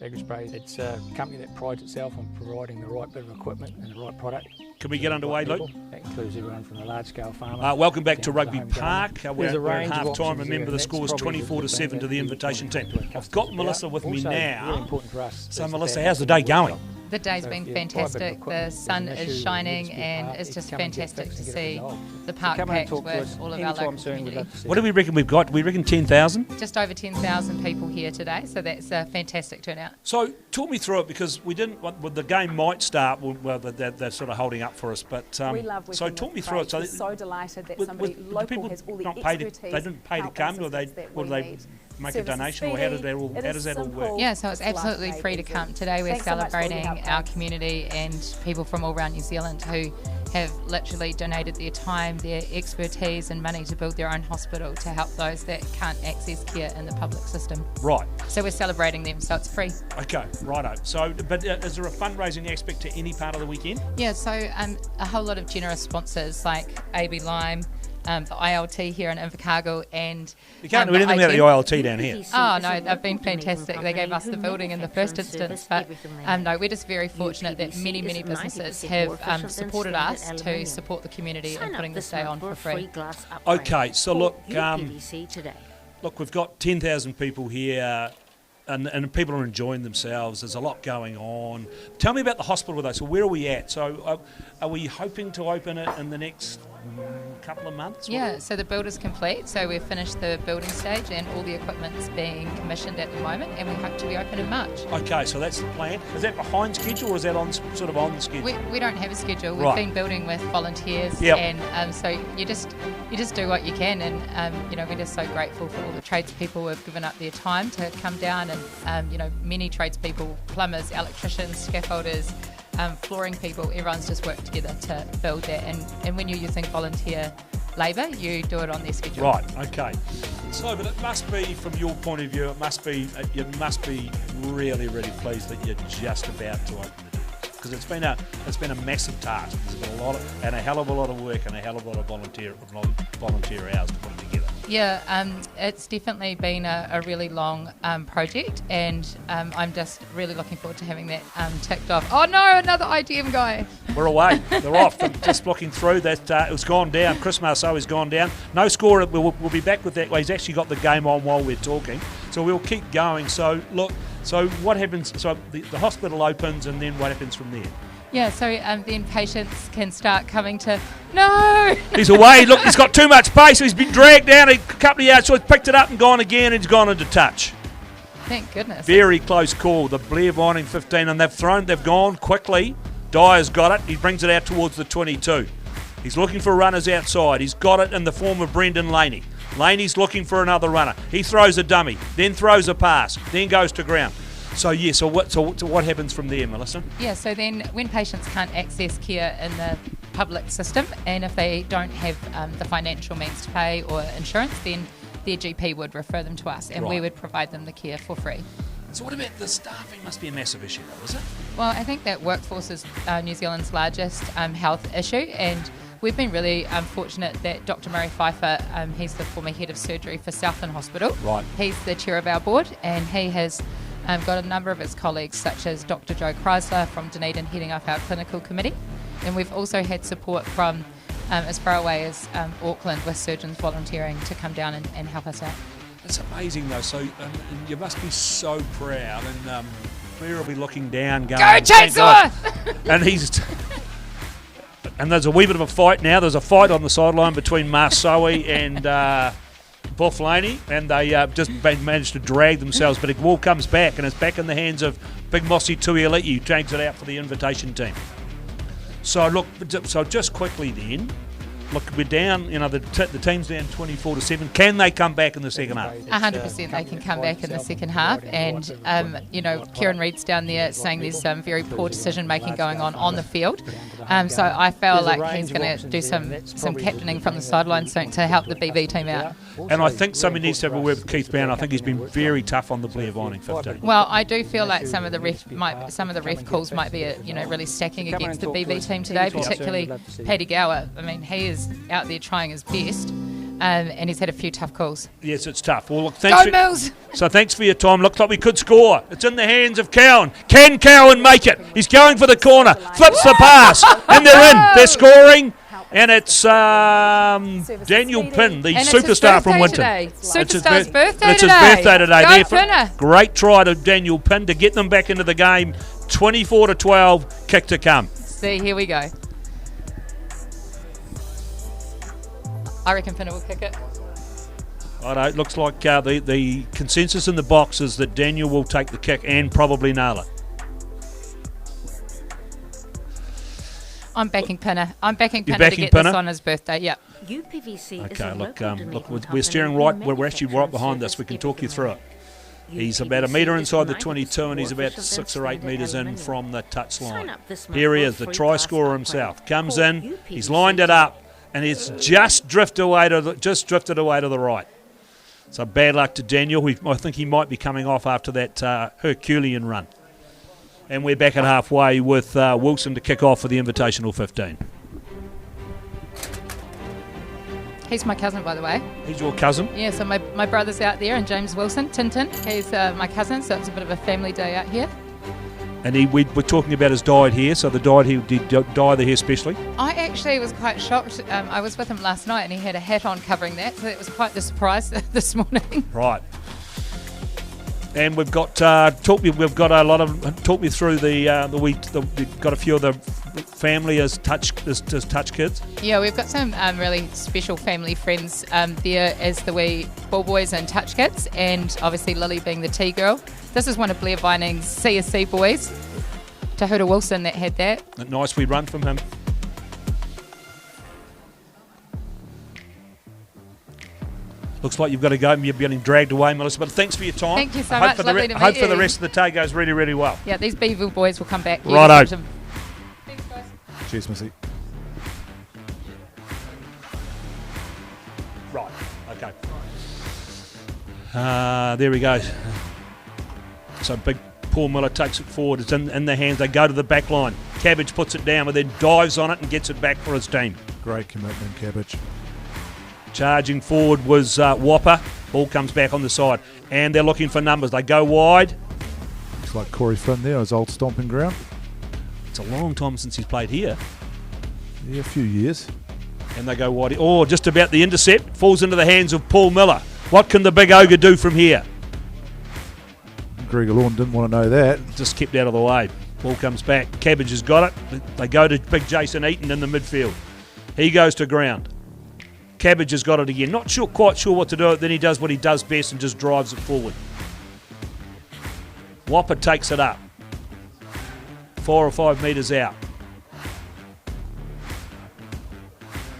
Agri Spray, it's a company that prides itself on providing the right bit of equipment and the right product. Can we get underway, Luke? That includes everyone from the large-scale farmer. Welcome back to down Rugby the home Park. garden. We're at half-time. options Remember, there, the score is and that's probably 24-7 to the invitation team. to our I've customers got about. Melissa with me Also, now. really important for us So, is Melissa, that how's the day going? The day's So been if you buy a bit of fantastic. equipment, The sun there's an issue, is it shining needs to be and parked, it's you just come and get fantastic fixed to and get it see resolved. the So park come and packed talk to us with all of our anytime local soon, we'd community. love to see What do we reckon we've got? We reckon 10,000? Just over 10,000 people here today, so that's a fantastic turnout. So talk me through it, because we didn't. Well, the game might start. Well, they're sort of holding up for us, but We love so working talk with me through it. Craigs. We're so delighted that somebody do local people has all the not pay to, expertise. they didn't pay to help come, and or they assistance that or we they need. make a Service is donation, or how does speedy, that all it how is does that all work? simple, Yeah, so it's life absolutely made free to easy. come. Today we're Thanks so much for all your celebrating help, our Craigs. community and people from all around New Zealand who have literally donated their time, their expertise and money to build their own hospital to help those that can't access care in the public system. Right. So we're celebrating them, so it's free. Okay, righto. So, but is there a fundraising aspect to any part of the weekend? Yeah, so a whole lot of generous sponsors like AB Lime, the ILT here in Invercargill, and You can't do anything without the ILT down here. Oh no, they've been fantastic. They gave us the building in the first instance, but no, we're just very fortunate that many businesses have supported us to support the community and putting this day on for free. Okay, so look, look, we've got 10,000 people here. And people are enjoying themselves. There's a lot going on. Tell me about the hospital with us. So where are we at? So are we hoping to open it in the next couple of months? Yeah, so the build is complete. So we've finished the building stage and all the equipment's being commissioned at the moment, and we hope to be open in March. Okay, so that's the plan. Is that behind schedule or is that on sort of on schedule? We don't have a schedule. We've Right. been building with volunteers, Yep. and so you just do what you can, and you know, we're just so grateful for all the tradespeople who have given up their time to come down, and you know, many tradespeople, plumbers, electricians, scaffolders, flooring people, everyone's just worked together to build that, and when you're using volunteer labour, you do it on their schedule. Right, okay. So, but it must be, from your point of view, you must be really pleased that you're just about to open the doors, because it's been a massive task. There's been a hell of a lot of work and a hell of a lot of volunteer hours to put it together. Yeah, it's definitely been a really long project, and I'm just really looking forward to having that ticked off. Oh no, another ITM guy. We're away. They're off. I'm just looking through that. It was gone down. Chris Marceau has gone down. No score. We'll be back with that. Well, he's actually got the game on while we're talking. So we'll keep going. So look. So what happens? So the hospital opens, and then what happens from there? Yeah, so then patients can start coming to. No. He's away. Look, he's got too much pace. So he's been dragged down a couple of yards. So he's picked it up and gone again, and he's gone into touch. Thank goodness. Very close call. The Blair Vining 15, and they've gone quickly. Dyer's got it. He brings it out towards the 22. He's looking for runners outside. He's got it in the form of Brendan Laney. Laney's looking for another runner. He throws a dummy, then throws a pass, then goes to ground. So yeah, so what happens from there, Melissa? Yeah, so then when patients can't access care in the public system, and if they don't have the financial means to pay or insurance, then their GP would refer them to us, and we would provide them the care for free. So what about the staffing? Must be a massive issue though, is it? Well, I think that workforce is New Zealand's largest health issue, and we've been really fortunate that Dr. Murray Pfeiffer, he's the former head of surgery for Southland Hospital. Right. He's the chair of our board, and he has got a number of his colleagues, such as Dr. Joe Chrysler from Dunedin, heading up our clinical committee. And we've also had support from as far away as Auckland, with surgeons volunteering to come down and help us out. It's amazing though. So you must be so proud, and Blair will be looking down, going, "Go Chainsaw!" And there's a wee bit of a fight now. There's a fight on the sideline between Marceau and Buff Laney, and they just managed to drag themselves. But the ball comes back, and it's back in the hands of Big Mossy Tuialiti, who drags it out for the invitation team. So look, so just quickly then, look, we're down. You know, the team's down 24-7. Can they come back in the second half? 100% they can come back in the second half, and you know, Kieran Reid's down there saying there's some very poor decision making going on the field. So I feel like he's going to do some captaining from the sidelines soon to help the BB team out. And I think somebody needs to have a word with Keith Brown. I think he's been very tough on the Blair Vining 15. Well, I do feel like some of the ref calls might be really stacking against the BB team today, particularly Paddy Gower. I mean, he is out there trying his best, and he's had a few tough calls. Yes, it's tough. Well, look, thanks. Go Mills! So thanks for your time. Looks like we could score. It's in the hands of Cowan. Can Cowan make it? He's going for the corner. Flips the pass, and they're in. They're scoring. And it's Daniel Pinn, the superstar from Winton. Superstar's birthday it's today. His birthday today. Go Pinner. Great try to Daniel Pinn to get them back into the game. 24-12, kick to come. See, here we go. I reckon Pinner will kick it. Righto, it looks like the consensus in the box is that Daniel will take the kick and probably nail it. I'm backing Pinner. I'm backing Pinner to get Pinner? this on his birthday. Yep. UPVC Okay, look, we're steering right. We're actually right behind this. We can talk you through it. He's about a metre inside the 22 and he's about 6 or 8 metres in from the touchline. Here he is, the try scorer himself. Comes in, he's lined it up and it's just drifted away to the right. So bad luck to Daniel. I think he might be coming off after that Herculean run. And we're back at halfway with Wilson to kick off for the Invitational 15. He's my cousin, by the way. He's your cousin? Yeah, so my brother's out there, and James Wilson, Tintin. He's my cousin, so it's a bit of a family day out here. And we're talking about his diet here, so the diet he did dye the hair specially? I actually was quite shocked. I was with him last night, and he had a hat on covering that, so that was quite the surprise this morning. Right. And we've got talk me through we've got a few of the family as touch kids. Yeah, we've got some really special family friends there as the wee ball boys and touch kids, and obviously Lily being the tea girl. This is one of Blair Vining's CSC boys, Tahuta Wilson, that had that. A nice wee run from him. Looks like you've got to go and you're getting dragged away, Melissa, but thanks for your time. Thank you so much. Lovely to meet hope you. for the rest of the day goes really, really well. Yeah, these Beeville boys will come back. Righto. Thanks, guys. Cheers, Missy. Right, okay. There we go. So big Paul Miller takes it forward. It's in their hands. They go to the back line. Cabbage puts it down, but then dives on it and gets it back for his team. Great commitment, Cabbage. Charging forward was Whopper. Ball comes back on the side. And they're looking for numbers. They go wide. Looks like Corey Flynn there, his old stomping ground. It's a long time since he's played here. Yeah, a few years. And they go wide. Oh, just about the intercept. Falls into the hands of Paul Miller. What can the big ogre do from here? Gregor Lawn didn't want to know that. Just kept out of the way. Ball comes back. Cabbage has got it. They go to big Jason Eaton in the midfield. He goes to ground. Cabbage has got it again. Not quite sure what to do. Then he does what he does best and just drives it forward. Whopper takes it up. 4 or 5 metres out.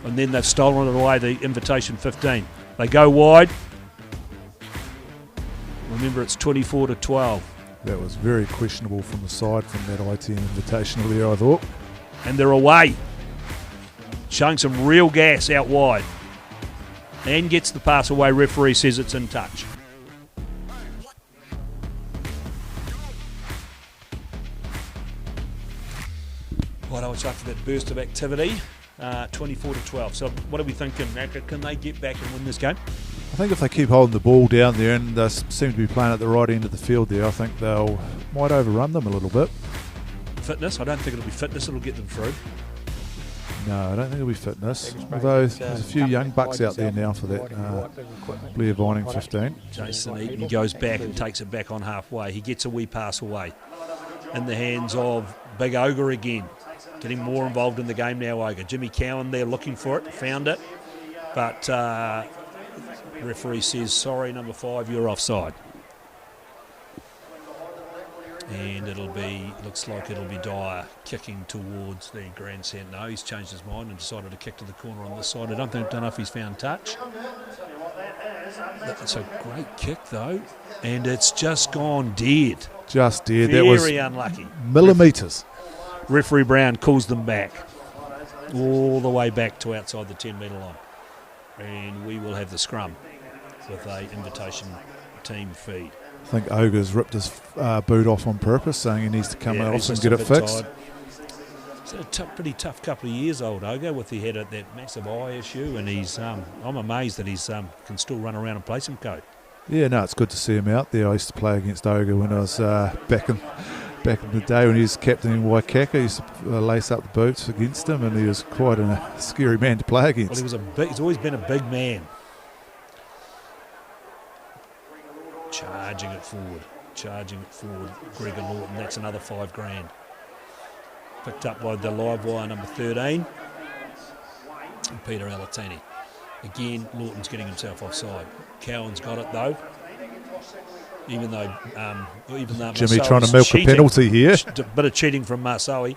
And then they've stolen it away, the Invitation 15. They go wide. Remember, it's 24-12. That was very questionable from the side from that ITN Invitational there, I thought. And they're away. Showing some real gas out wide. And gets the pass away. Referee says it's in touch. Right, I was after that burst of activity. 24-12. So what are we thinking, Macca? Can they get back and win this game? I think if they keep holding the ball down there and they seem to be playing at the right end of the field there, I think they'll might overrun them a little bit. Fitness? I don't think it'll be fitness that'll get them through. No, I don't think it'll be fitness. Although there's a few young bucks out there now for that Blair Vining 15. Jason Eaton goes back and takes it back on halfway. He gets a wee pass away. In the hands of Big Ogre again. Getting more involved in the game now, Ogre. Jimmy Cowan there looking for it. Found it. But referee says, sorry, number 5, you're offside. And looks like it'll be Dyer kicking towards the grandstand. No, he's changed his mind and decided to kick to the corner on this side. I don't know if he's found touch. That's a great kick though, and it's just gone dead. Just dead. Very that was unlucky. Millimetres. Referee Brown calls them back, all the way back to outside the 10-metre line, and we will have the scrum with a invitation team feed. I think Ogre's ripped his boot off on purpose, saying he needs to come out and get it fixed. It's a pretty tough couple of years, old Ogre, with he had that massive eye issue, and he's. I'm amazed that he's can still run around and play some code. Yeah, no, it's good to see him out there. I used to play against Ogre when I was back in the day when he was captain in Waikaka. I used to lace up the boots against him, and he was quite a scary man to play against. Well, he's always been a big man. Charging it forward, Gregor Lawton, that's another $5,000. Picked up by the live wire number 13, and Peter Alatini. Again, Lawton's getting himself offside. Cowan's got it though. Even though Jimmy trying to milk a penalty here. A bit of cheating from Marsoe.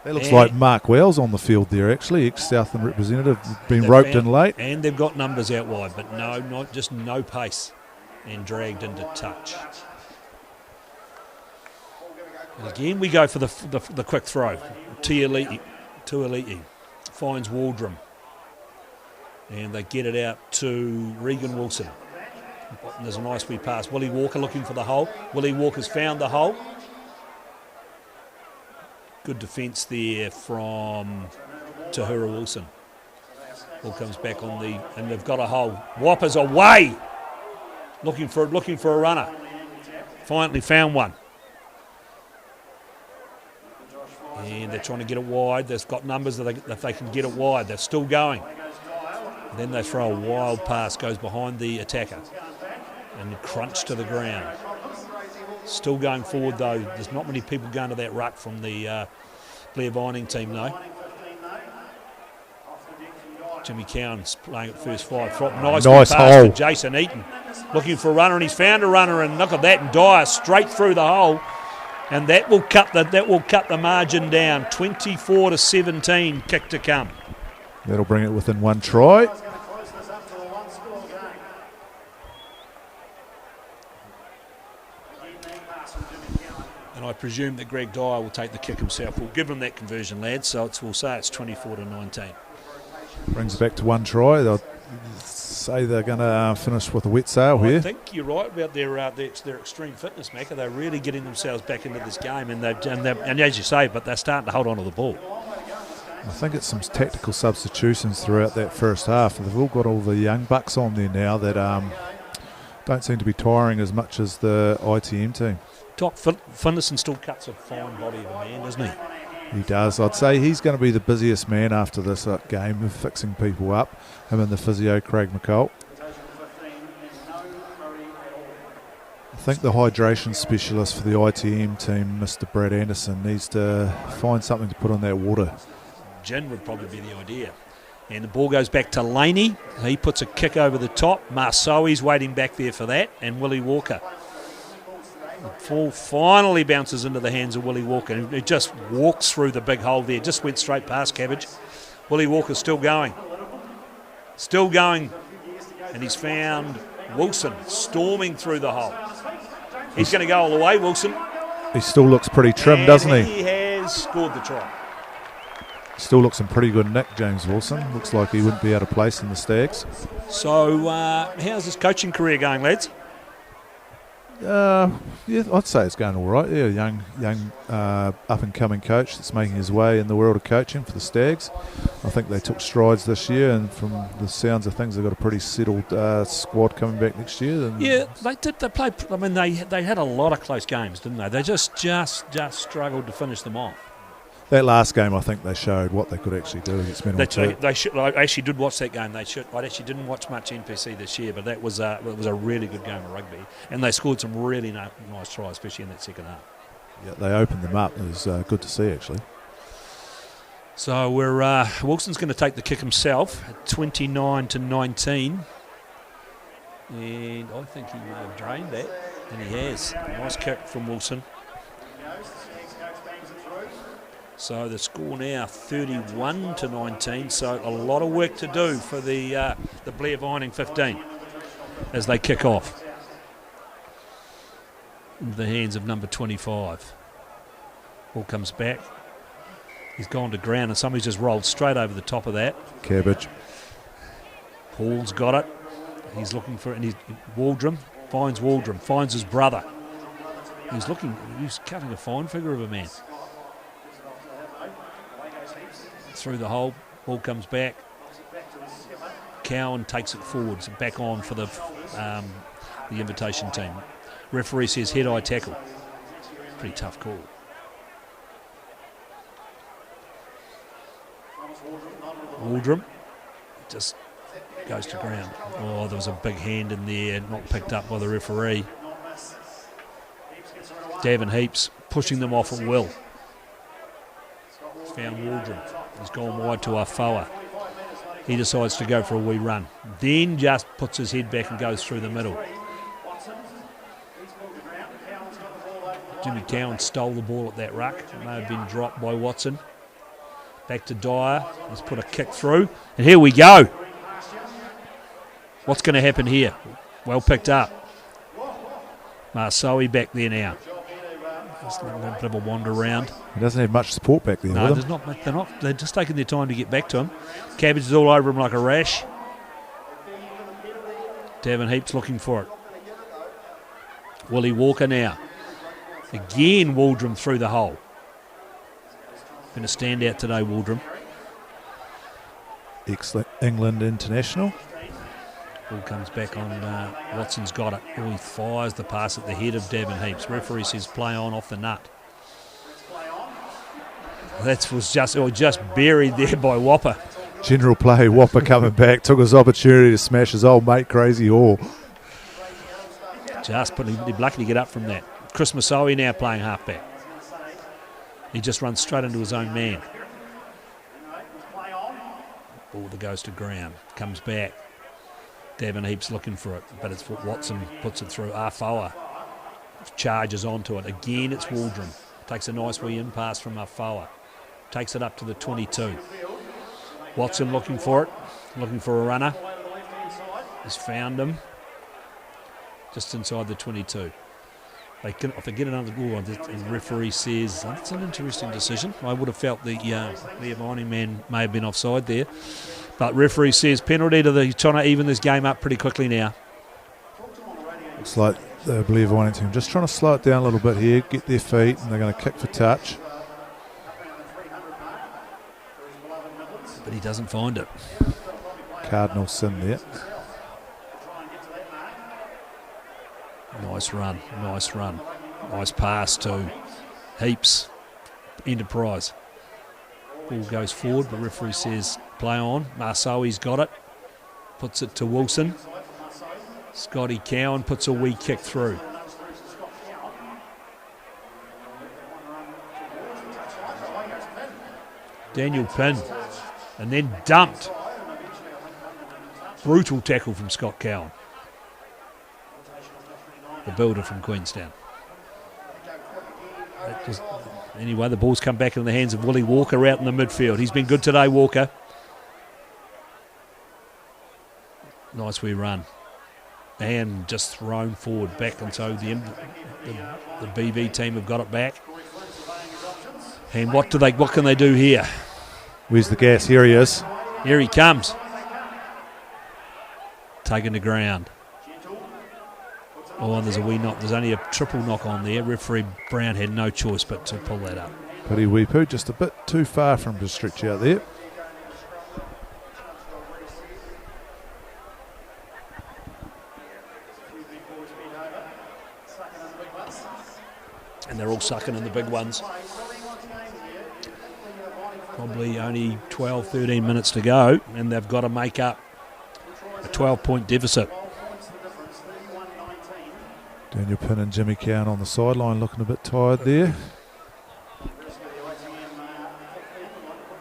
That looks like Mark Wells on the field there, actually, ex-Southland representative, been roped in late. And they've got numbers out wide, but no pace. and dragged into touch. And again we go for the quick throw. Tuoliti finds Waldrum. And they get it out to Regan Wilson. And there's a nice wee pass. Willie Walker looking for the hole. Willie Walker's found the hole. Good defence there from Tahura Wilson. Ball comes back on and they've got a hole. Whoppers away. Looking for a runner. Finally found one. And they're trying to get it wide. They've got numbers that they can get it wide. They're still going. Then they throw a wild pass, goes behind the attacker and crunch to the ground. Still going forward though. There's not many people going to that ruck from the Blair Vining team though. Jimmy Cowan's playing at first five. Nice pass hole to Jason Eaton. Looking for a runner, and he's found a runner, and look at that, and Dyer straight through the hole. And that will cut the margin down. 24-17, kick to come. That'll bring it within one try. And I presume that Greg Dyer will take the kick himself. We'll give him that conversion, lads. So we'll say it's 24-19. Brings it back to one try. They'll say they're going to finish with a wet sail here. I think you're right about their extreme fitness, Macca. They're really getting themselves back into this game, and as you say, but they're starting to hold on to the ball. I think it's some tactical substitutions throughout that first half. They've all got all the young bucks on there now that don't seem to be tiring as much as the ITM team. Doc Finlayson still cuts a fine body of a man, doesn't he? He does. I'd say he's going to be the busiest man after this game of fixing people up. Him and the physio, Craig McCall. I think the hydration specialist for the ITM team, Mr. Brad Anderson, needs to find something to put on that water. Gin would probably be the idea. And the ball goes back to Laney. He puts a kick over the top. Marsoi's waiting back there for that. And Willie Walker. The ball finally bounces into the hands of Willie Walker. It just walks through the big hole there. Just went straight past Cabbage. Willie Walker's still going. Still going. And he's found Wilson storming through the hole. He's going to go all the way, Wilson. He still looks pretty trim, doesn't he? He has scored the try. Still looks in pretty good nick, James Wilson. Looks like he wouldn't be out of place in the Stags. So, how's his coaching career going, lads? Yeah, I'd say it's going all right. Yeah, young up-and-coming coach that's making his way in the world of coaching for the Stags. I think they took strides this year, and from the sounds of things, they've got a pretty settled squad coming back next year. And yeah, they did. They played. I mean, they had a lot of close games, didn't they? They just struggled to finish them off. That last game, I think they showed what they could actually do against Mental. I actually did watch that game. I actually didn't watch much NPC this year, but it was a really good game of rugby, and they scored some really nice tries, especially in that second half. Yeah, they opened them up. It was good to see, actually. So Wilson's going to take the kick himself at 29-19, and I think he may have drained that, and he has. Nice kick from Wilson. So the score now 31-19. So a lot of work to do for the Blair Vining 15 as they kick off. Into the hands of number 25. Ball comes back. He's gone to ground and somebody's just rolled straight over the top of that. Cabbage. Paul's got it. He's looking for it. And Waldrum finds his brother. He's cutting a fine figure of a man. Through the hole, ball comes back. Cowan takes it forwards and back on for the invitation team. Referee says head-eye tackle. Pretty tough call. Waldrum just goes to ground. Oh, there was a big hand in there, not picked up by the referee. Davin Heaps pushing them off at will. Found Waldrum. He's gone wide to Afoa. He decides to go for a wee run. Then just puts his head back and goes through the middle. Jimmy Cowan stole the ball at that ruck. It may have been dropped by Watson. Back to Dyer. He's put a kick through. And here we go. What's going to happen here? Well picked up. Marsoe back there now. Just a little bit of a wander around. He doesn't have much support back there. No, with him. they're just taking their time to get back to him. Cabbage is all over him like a rash. Devon Heaps looking for it. Willie Walker now. Again, Waldrum through the hole. Been a standout today, Waldrum. Ex-England international. Ball comes back on, Watson's got it. Oh, he fires the pass at the head of Devon Heaps. Referee says play on off the nut. That was just buried there by Whopper. General play, Whopper coming back, took his opportunity to smash his old mate Crazy Hall. He'd lucky to get up from that. Chris Masoe now playing halfback. He just runs straight into his own man. Ball that goes to ground. Comes back. Devon Heaps looking for it, but it's Watson puts it through. Afoa charges onto it. Again, it's Waldrum. Takes a nice wee in pass from Afoa. Takes it up to the 22. Watson looking for it. Looking for a runner. Has found him. Just inside the 22. If they get another goal, the referee says that's an interesting decision. I would have felt the Blair Vining man may have been offside there, but referee says penalty to he's trying to even this game up pretty quickly now. Looks like the Blair Vining team just trying to slow it down a little bit here, get their feet, and they're going to kick for touch. But he doesn't find it. Cardinal sin there. Nice run. Nice pass to Heaps. Enterprise. Ball goes forward, but referee says play on. Marsoe's got it. Puts it to Wilson. Scotty Cowan puts a wee kick through. Daniel Pinn. And then dumped. Brutal tackle from Scott Cowan, the builder from Queenstown. Anyway, the ball's come back in the hands of Willie Walker out in the midfield. He's been good today, Walker. Nice wee run. And just thrown forward back, and so the BV team have got it back. And what can they do here? Where's the gas? Here he is. Here he comes. Taken to ground. Oh, and there's a wee knock. There's only a triple knock on there. Referee Brown had no choice but to pull that up. Putty Weepu just a bit too far from the stretch out there. And they're all sucking in the big ones. Probably only 12, 13 minutes to go, and they've got to make up a 12-point deficit. Daniel Pinn and Jimmy Cowan on the sideline looking a bit tired there.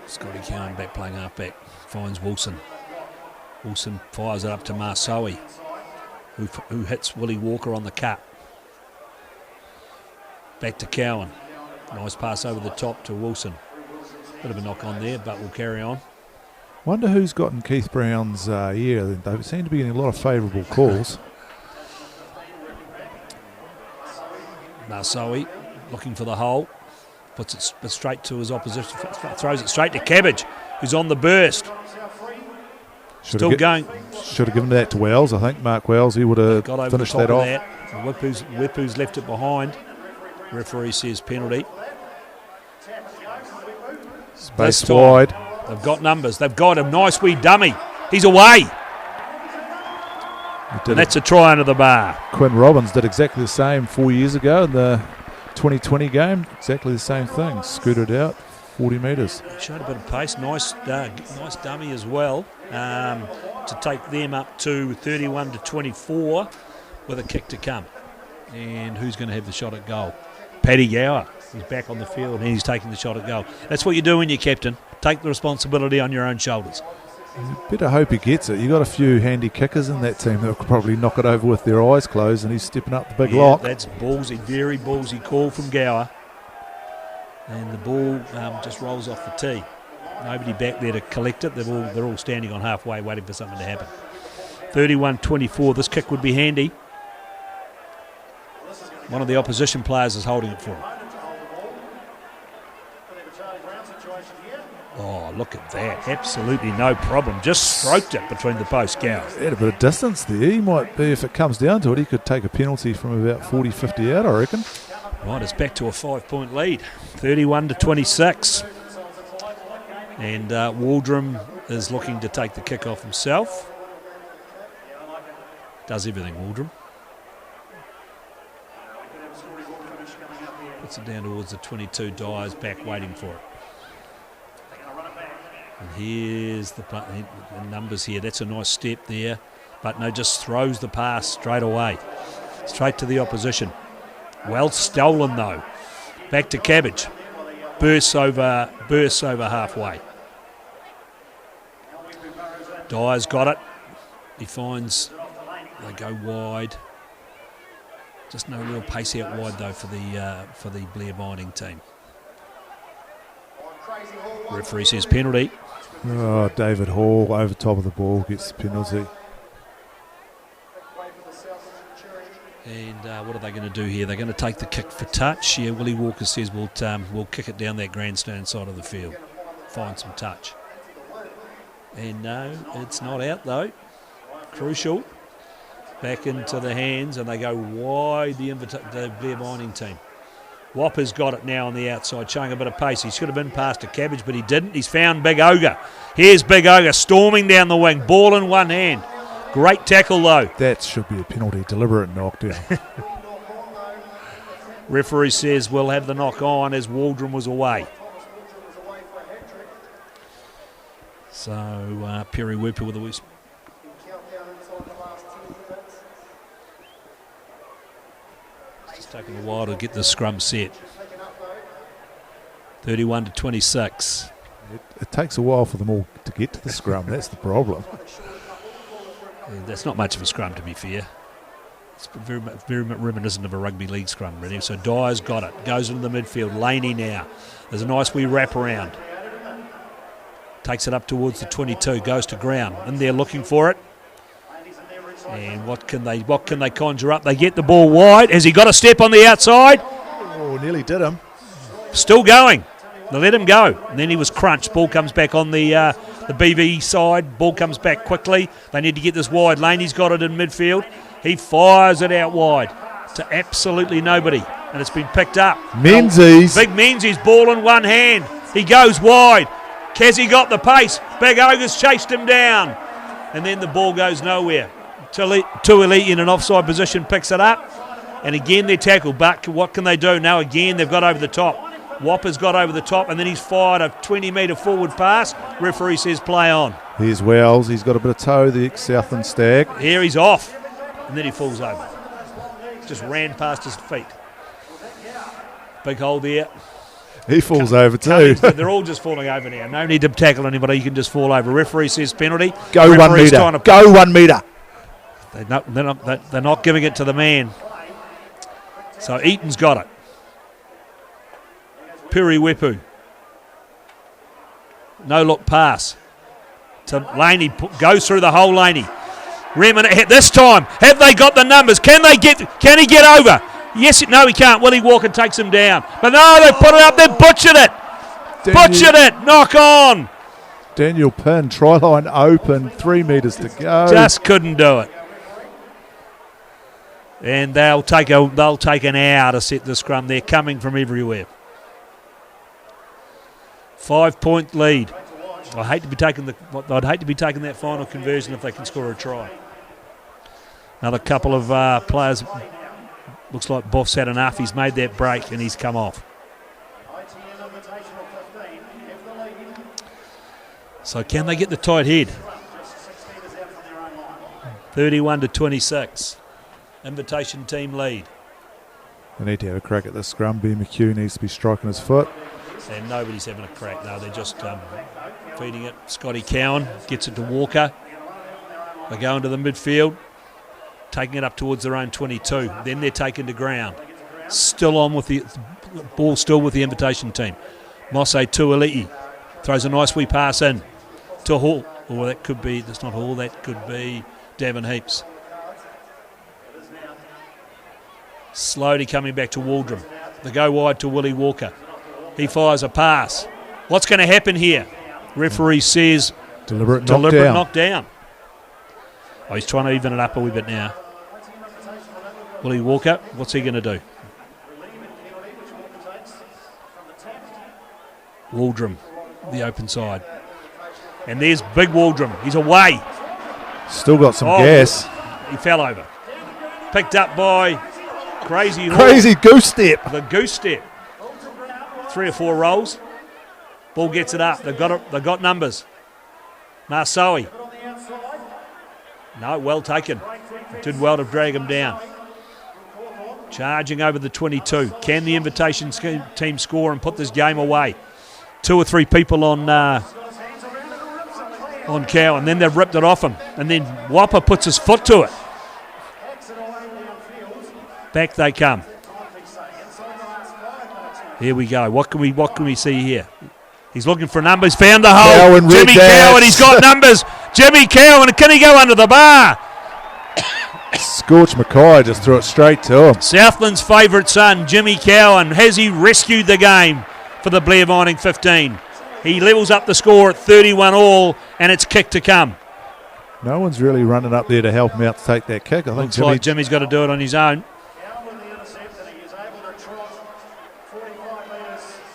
Scotty Cowan back playing halfback, finds Wilson. Wilson fires it up to Marsoe, who hits Willie Walker on the cut. Back to Cowan. Nice pass over the top to Wilson. Bit of a knock on there, but we'll carry on. Wonder who's gotten Keith Brown's ear. They seem to be getting a lot of favourable calls. Marsoe looking for the hole. Puts it straight to his opposition. Throws it straight to Cabbage, who's on the burst. Still going. Should have given that to Wells. I think Mark Wells, he would have finished that off. Whippu's left it behind. Referee says penalty. Space wide. They've got numbers. They've got him. Nice wee dummy. He's away. And that's a try under the bar. Quinn Robbins did exactly the same 4 years ago in the 2020 game. Exactly the same thing. Scooted out 40 metres. Showed a bit of pace. Nice dummy as well to take them up to 31-24 with a kick to come. And who's going to have the shot at goal? Paddy Gower. He's back on the field and he's taking the shot at goal. That's what you do when you're captain. Take the responsibility on your own shoulders. You better hope he gets it. You got a few handy kickers in that team that will probably knock it over with their eyes closed, and he's stepping up the big lock. That's ballsy, very ballsy call from Gower. And the ball just rolls off the tee. Nobody back there to collect it. They're all standing on halfway waiting for something to happen. 31-24. This kick would be handy. One of the opposition players is holding it for him. Oh, look at that. Absolutely no problem. Just stroked it between the posts, Gow. He had a bit of distance there. He might be, if it comes down to it, he could take a penalty from about 40, 50 out, I reckon. Right, it's back to a 5-point lead. 31-26. And Waldrum is looking to take the kick off himself. Does everything, Waldrum. Puts it down towards the 22. Dyer's back waiting for it. And here's the numbers here. That's a nice step there. But no, just throws the pass straight away. Straight to the opposition. Well stolen though. Back to Cabbage. Bursts over halfway. Dyer's got it. He finds they go wide. Just no real pace out wide though for the Blair Vining team. Referee says penalty. Oh, David Hall over top of the ball gets the penalty. And what are they going to do here? They're going to take the kick for touch. Yeah, Willie Walker says we'll kick it down that grandstand side of the field. Find some touch. And no, it's not out though. Crucial. Back into the hands, and they go wide, the Blair Vining team. Whopper's got it now on the outside, showing a bit of pace. He should have been past a Cabbage, but he didn't. He's found Big Ogre. Here's Big Ogre storming down the wing, ball in one hand. Great tackle though. That should be a penalty, deliberate knockdown. Referee says we'll have the knock on as Waldrum was away. So Perry Whooper with a whistle. It's taken a while to get the scrum set. 31-26. It takes a while for them all to get to the scrum. That's the problem. Yeah, that's not much of a scrum, to be fair. It's very reminiscent of a rugby league scrum, really. So Dyer's got it. Goes into the midfield. Laney now. There's a nice wee wrap around. Takes it up towards the 22. Goes to ground. In there looking for it. And what can they conjure up? They get the ball wide. Has he got a step on the outside? Oh, nearly did him. Still going. They let him go. And then he was crunched. Ball comes back on the BV side. Ball comes back quickly. They need to get this wide. Laney's got it in midfield. He fires it out wide to absolutely nobody. And it's been picked up. Menzies. Big Menzies, ball in one hand. He goes wide. Kazzy got the pace. Big Ogre's chased him down. And then the ball goes nowhere. Tuilei in an offside position picks it up. And again they're tackled. But what can they do? Now again they've got over the top. Whopper's got over the top, and then he's fired a 20-metre forward pass. Referee says play on. Here's Wells. He's got a bit of toe, the ex-Southland Stag. Here he's off, and then he falls over. Just ran past his feet. Big hole there. He falls over too. They're all just falling over now. No need to tackle anybody. You can just fall over. Referee says penalty. Go 1 metre. Go 1 metre. They're not giving it to the man. So Eaton's got it. Piriwepu. No look pass. To Laney. Goes through the hole, Laney. Remnant this time. Have they got the numbers? Can he get over? Yes, no, he can't. Willie Walker takes him down. But no, they put it up. They butchered it. Butchered it. Knock on. Daniel Pinn, try line open. 3 metres to go. Just couldn't do it. And they'll take an hour to set the scrum. They're coming from everywhere. 5-point lead. I'd hate to be taking that final conversion if they can score a try. Another couple of players. Looks like Boff's had enough. He's made that break and he's come off. So can they get the tight head? 31-26. Invitation team lead. They need to have a crack at this scrum. Ben McHugh needs to be striking his foot. And nobody's having a crack. No, they're just feeding it. Scotty Cowan gets it to Walker. They go into the midfield, taking it up towards their own 22. Then they're taken to ground. Still on with the ball, still with the invitation team. Mosse Tuilei throws a nice wee pass in to Hall. Or that could be, that's not Hall, that could be Davin Heaps. Slowly coming back to Waldron. They go wide to Willie Walker. He fires a pass. What's going to happen here? Referee says Deliberate knockdown. Oh, he's trying to even it up a wee bit now. Willie Walker, what's he going to do? Waldron, the open side. And there's big Waldron. He's away. Still got some gas. He fell over. Picked up by Crazy goose step. The goose step. 3 or 4 rolls. Ball gets it up. They've got numbers. Marsoe. No, well taken. Did well to drag him down. Charging over the 22. Can the invitation team score and put this game away? 2 or 3 people on Cow, and then they've ripped it off him. And then Whopper puts his foot to it. Back they come. Here we go. What can we see here? He's looking for numbers. Found the hole. Cowan, Jimmy Cowan. He's got numbers. Jimmy Cowan. Can he go under the bar? Scorch Mackay just threw it straight to him. Southland's favourite son, Jimmy Cowan. Has he rescued the game for the Blair Vining 15? He levels up the score at 31-all, and it's kick to come. No one's really running up there to help him out to take that kick. I think Looks like Jimmy's got to do it on his own.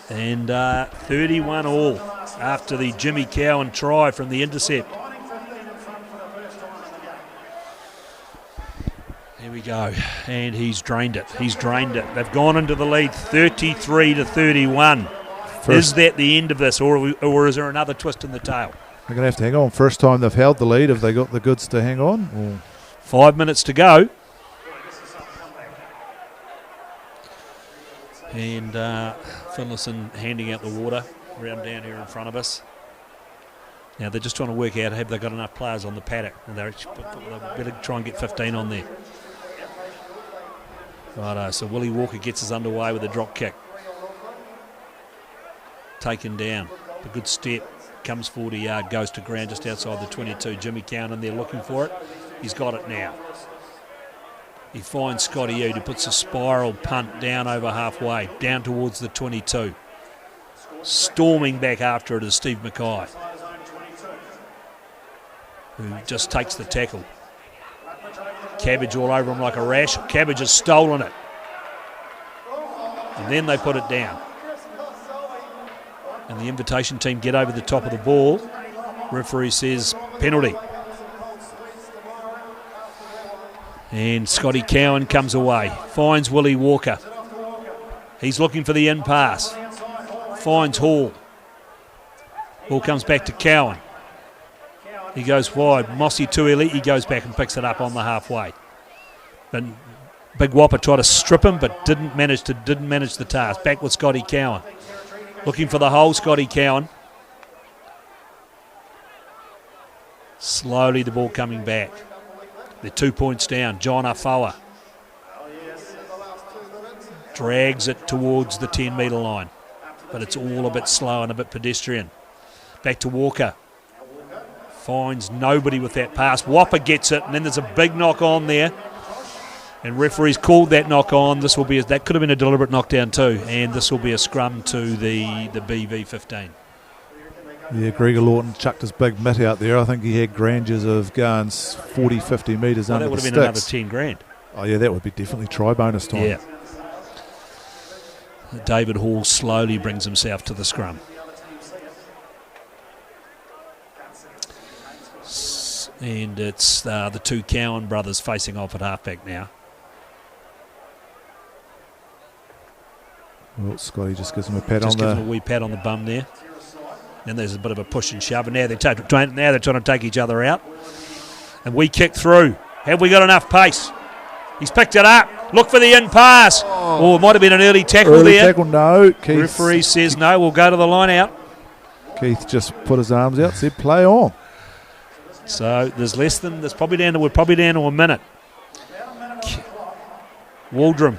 And 31-all after the Jimmy Cowan try from the intercept. Here we go, and he's drained it. They've gone into the lead, 33-31. Is that the end of this, or is there another twist in the tail? They're going to have to hang on. First time they've held the lead. Have they got the goods to hang on? Or? 5 minutes to go. And Finlayson handing out the water around down here in front of us. Now they're just trying to work out, have they got enough players on the paddock? And they better try and get 15 on there. Righto, so Willie Walker gets us underway with a drop kick. Taken down. A good step. Comes 40 yard, goes to ground just outside the 22. Jimmy Cowan in there looking for it. He's got it now. He finds Scotty Ute, who puts a spiral punt down over halfway, down towards the 22. Storming back after it is Steve Mackay, who just takes the tackle. Cabbage all over him like a rash. Cabbage has stolen it. And then they put it down. And the invitation team get over the top of the ball. Referee says penalty. And Scotty Cowan comes away. Finds Willie Walker. He's looking for the in pass. Finds Hall. Ball comes back to Cowan. He goes wide. Mossy Tuilei, he goes back and picks it up on the halfway. But Big Whopper tried to strip him, but didn't manage the task. Back with Scotty Cowan. Looking for the hole, Scotty Cowan. Slowly the ball coming back. They're 2 points down. John Afawa drags it towards the 10-metre line. But it's all a bit slow and a bit pedestrian. Back to Walker. Finds nobody with that pass. Whopper gets it, and then there's a big knock on there. And referees called that knock on. That could have been a deliberate knockdown too. And this will be a scrum to the BV 15. Yeah, Gregor Lawton chucked his big mitt out there. I think he had grandeurs of going 40, 50 metres under the sticks. That would have been another 10 grand. Oh yeah, that would be definitely try bonus time. Yeah. David Hall slowly brings himself to the scrum. And it's the two Cowan brothers facing off at halfback now. Well, Scotty just gives him a pat gives him a wee pat on the bum there. Then there's a bit of a push and shove, and now they're trying to take each other out. And we kick through. Have we got enough pace? He's picked it up. Look for the in pass. Oh, it might have been an early tackle there. Tackle, no. Keith, referee says no. We'll go to the line out. Keith just put his arms out, said play on. So we're probably down to a minute. Waldron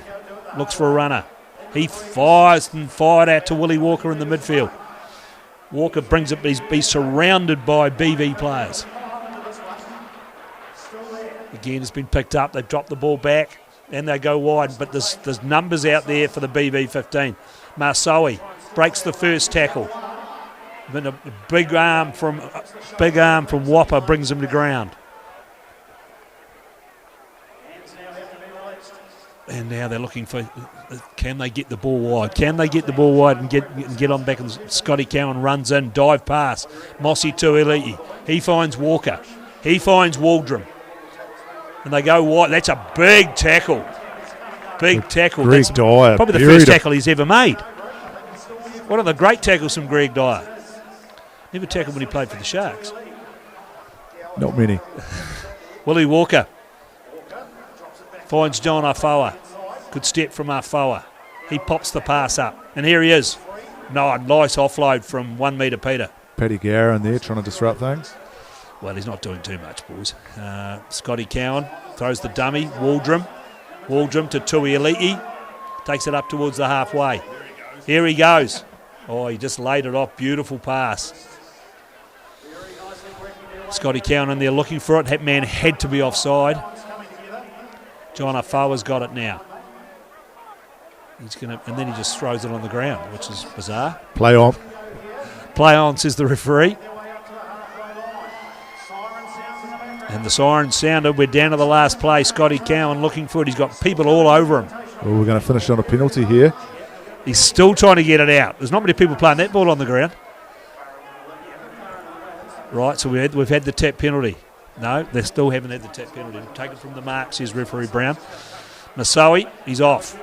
looks for a runner. He fires and fired out to Willie Walker in the midfield. Walker brings it, he's surrounded by BV players. Again, it's been picked up. They've dropped the ball back. and they go wide, but there's numbers out there for the BV15. Marsoe breaks the first tackle. Then a big arm from Whopper brings him to ground. And now they're looking for, can they get the ball wide? Can they get the ball wide and get on back? And Scotty Cowan runs in, dive pass. Mossy to Eliti. He finds Walker. He finds Waldrum. And they go wide. That's a big tackle. Big tackle. Greg That's Dyer. probably the first tackle he's ever made. One of the great tackles from Greg Dyer. Never tackled when he played for the Sharks. Not many. Willie Walker finds John Afoa. Good step from Afoa. He pops the pass up. And here he is. No, nice offload from 1 metre Peter. Paddy Gowan there trying to disrupt things. Well, he's not doing too much, boys. Scotty Cowan throws the dummy. Waldrum to Tui Eliti. Takes it up towards the halfway. Here he goes. Oh, he just laid it off. Beautiful pass. Scotty Cowan in there looking for it. That man had to be offside. John Afoa's got it now. And then he just throws it on the ground, which is bizarre. Play on. Play on, says the referee. And the siren sounded. We're down to the last play. Scotty Cowan looking for it. He's got people all over him. Well, we're going to finish on a penalty here. He's still trying to get it out. There's not many people playing that ball on the ground. Right, so we've had the tap penalty. No, they still haven't had the tap penalty. Taken from the mark, says referee Brown. Masoe, he's off.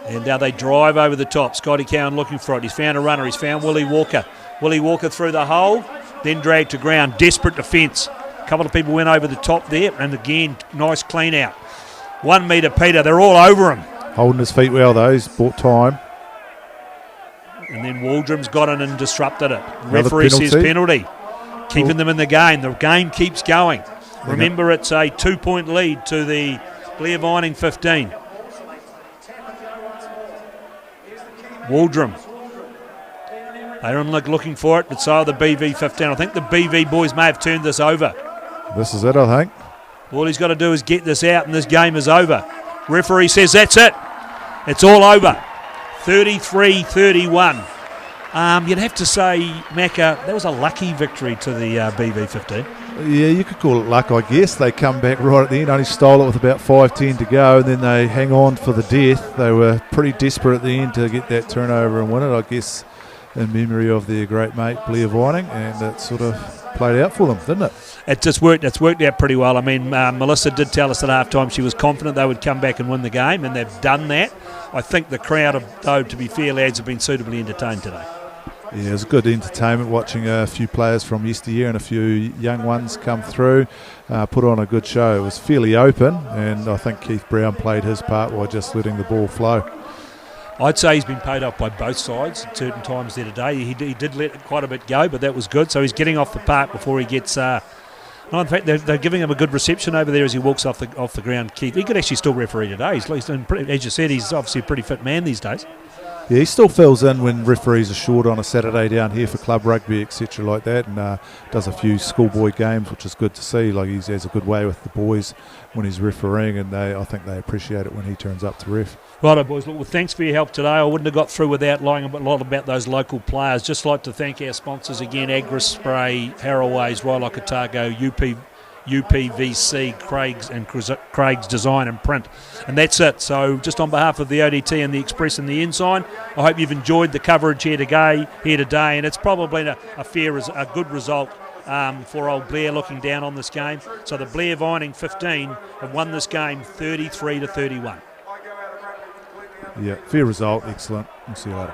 And now they drive over the top. Scotty Cowan looking for it. He's found a runner. He's found Willie Walker. Willie Walker through the hole, then dragged to ground. Desperate defence. A couple of people went over the top there, and again, nice clean out. 1 metre Peter. They're all over him. Holding his feet well, though. He's bought time. And then Waldrum's got in and disrupted it. Referee says penalty. Keeping them in the game. The game keeps going. Remember, it's a 2-point lead to the Blair Vining 15. Waldrum. They're looking for it, but so are the BV15. I think the BV boys may have turned this over. This is it, I think. All he's got to do is get this out, and this game is over. Referee says that's it. It's all over. 33-31. You'd have to say, Macca, that was a lucky victory to the BV15. Yeah, you could call it luck, I guess. They come back right at the end, only stole it with about 5-10 to go, and then they hang on for the death. They were pretty desperate at the end to get that turnover and win it, I guess, in memory of their great mate, Blair Vining, and it sort of played out for them, didn't it? It's worked out pretty well. I mean, Melissa did tell us at halftime she was confident they would come back and win the game, and they've done that. I think the crowd, though, to be fair, lads, have been suitably entertained today. Yeah, it was good entertainment watching a few players from yesteryear and a few young ones come through, put on a good show. It was fairly open, and I think Keith Brown played his part by just letting the ball flow. I'd say he's been paid off by both sides at certain times there today. He did let quite a bit go, but that was good. So he's getting off the park before he gets... no, in fact, they're giving him a good reception over there as he walks off the ground. Keith, he could actually still referee today. He's as you said, he's obviously a pretty fit man these days. Yeah, he still fills in when referees are short on a Saturday down here for club rugby, etc. like that, and does a few schoolboy games, which is good to see. Like, he has a good way with the boys when he's refereeing, and I think they appreciate it when he turns up to ref. Righto, boys. Look, well, thanks for your help today. I wouldn't have got through without lying a lot about those local players. Just like to thank our sponsors again, Agris Spray, Harrowways, Rylock Otago, UPVC, Craig's Design and Print. And that's it. So just on behalf of the ODT and the Express and the Ensign, I hope you've enjoyed the coverage here today, and it's probably a good result for old Blair looking down on this game. So the Blair Vining 15 have won this game 33-31. Yeah, fair result, excellent. We'll see you later.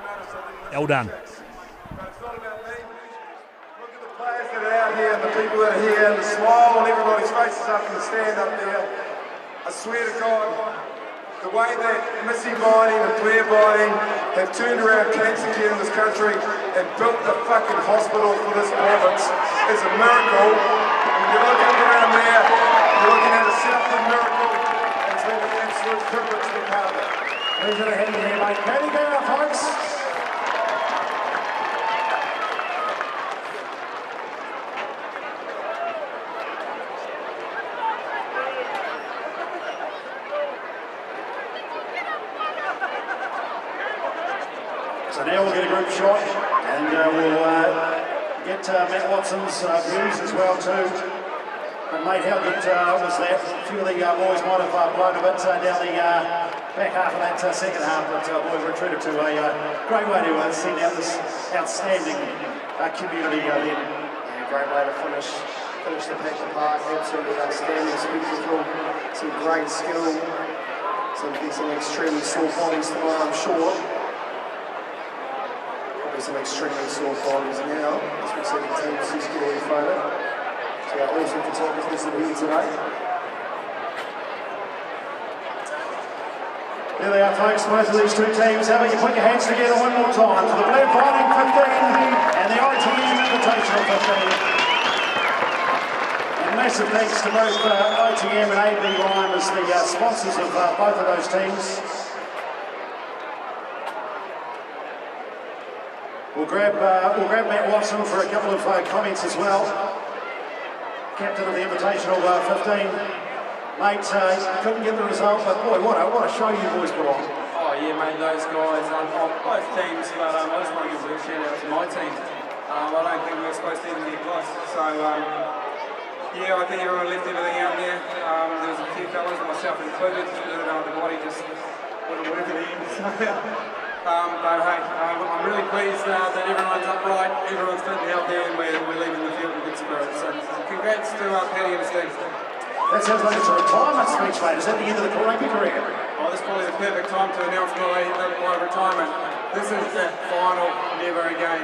Well done. Look at the players that are out here and the people that are here, and the smile on everybody's faces up in the stand up there. I swear to God, the way that Missy Vining and Blair Vining have turned around cancer care in this country and built a fucking hospital for this province is a miracle. When you look up around there, you're looking at a Southland miracle, and it's been an absolute privilege to be part of it. Who's going to hand here, mate? Paddy Gowan, folks. So now we'll get a group shot, and we'll get Matt Watson's views as well too. But mate, how good was that? A few of the boys might have blown a bit down the back half of that second half, but boys retreated to a great way to send out this outstanding community then. Yeah, great way to finish the pack apart. Absolutely outstanding spectacle. Some great skill. Some extremely sore bodies tomorrow, I'm sure. Probably some extremely sore bodies now, as we see the teams just getting photo. So yeah, awesome photographers that are here today. There they are, folks, both of these two teams. How about you put your hands together one more time for the Blair Vining 15 and the ITM Invitational 15. And massive thanks to both ITM and AB Lime as the sponsors of both of those teams. We'll grab Matt Watson for a couple of comments as well. Captain of the Invitational 15. Mate, couldn't get the result, but boy, what a show you boys put on. Oh yeah, mate, those guys on both teams, but I just want to give a big shout out to my team. I don't think we were supposed to even get close. So yeah, I think everyone left everything out there. There was a few fellas, myself included, the body just wouldn't work at the end. But hey, I'm really pleased that everyone's upright, everyone's fit and healthy, and we're leaving the field in good spirits. So congrats to Paddy and his team. That sounds like it's a retirement speech, mate. Is that the end of the rugby career? Oh, this is probably the perfect time to announce my retirement. This is the final, never again.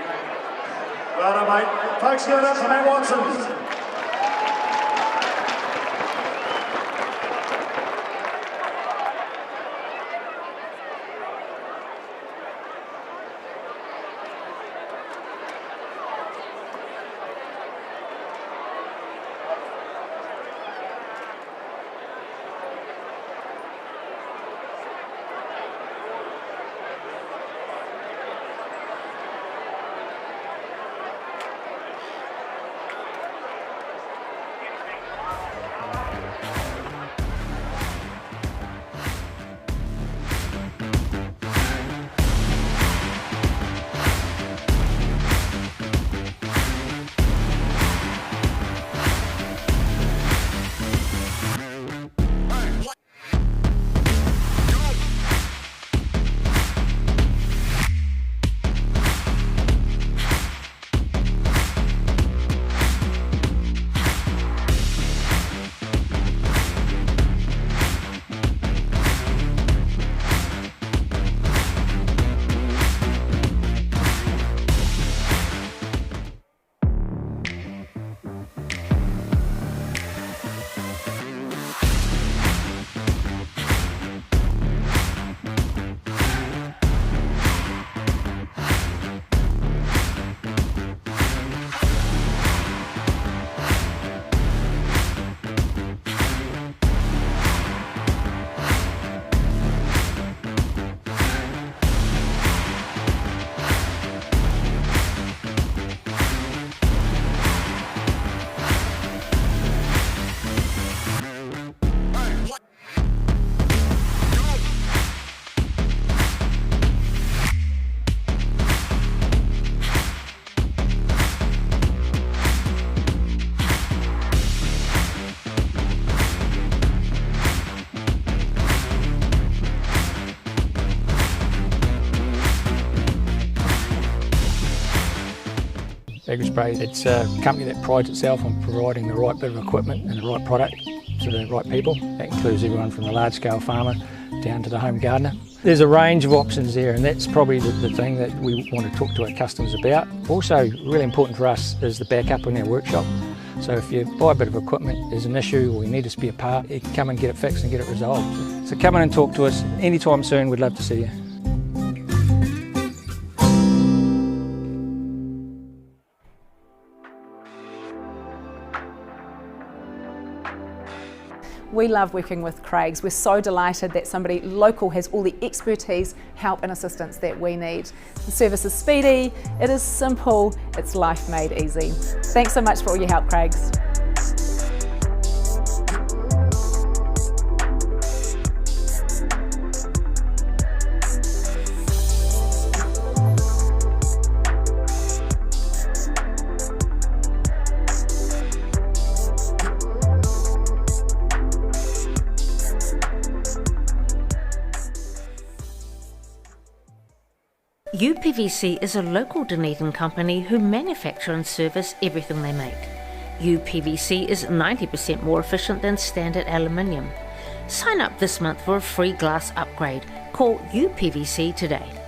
Well done, mate. Folks, give it up for Matt Watson. Spray. It's a company that prides itself on providing the right bit of equipment and the right product to the right people. That includes everyone from the large-scale farmer down to the home gardener. There's a range of options there, and that's probably the thing that we want to talk to our customers about. Also, really important for us is the backup in our workshop. So if you buy a bit of equipment, there's an issue or you need a spare part, you can come and get it fixed and get it resolved. So come in and talk to us anytime soon, we'd love to see you. We love working with Craigs. We're so delighted that somebody local has all the expertise, help and assistance that we need. The service is speedy, it is simple, it's life made easy. Thanks so much for all your help, Craigs. UPVC is a local Dunedin company who manufacture and service everything they make. UPVC is 90% more efficient than standard aluminium. Sign up this month for a free glass upgrade. Call UPVC today.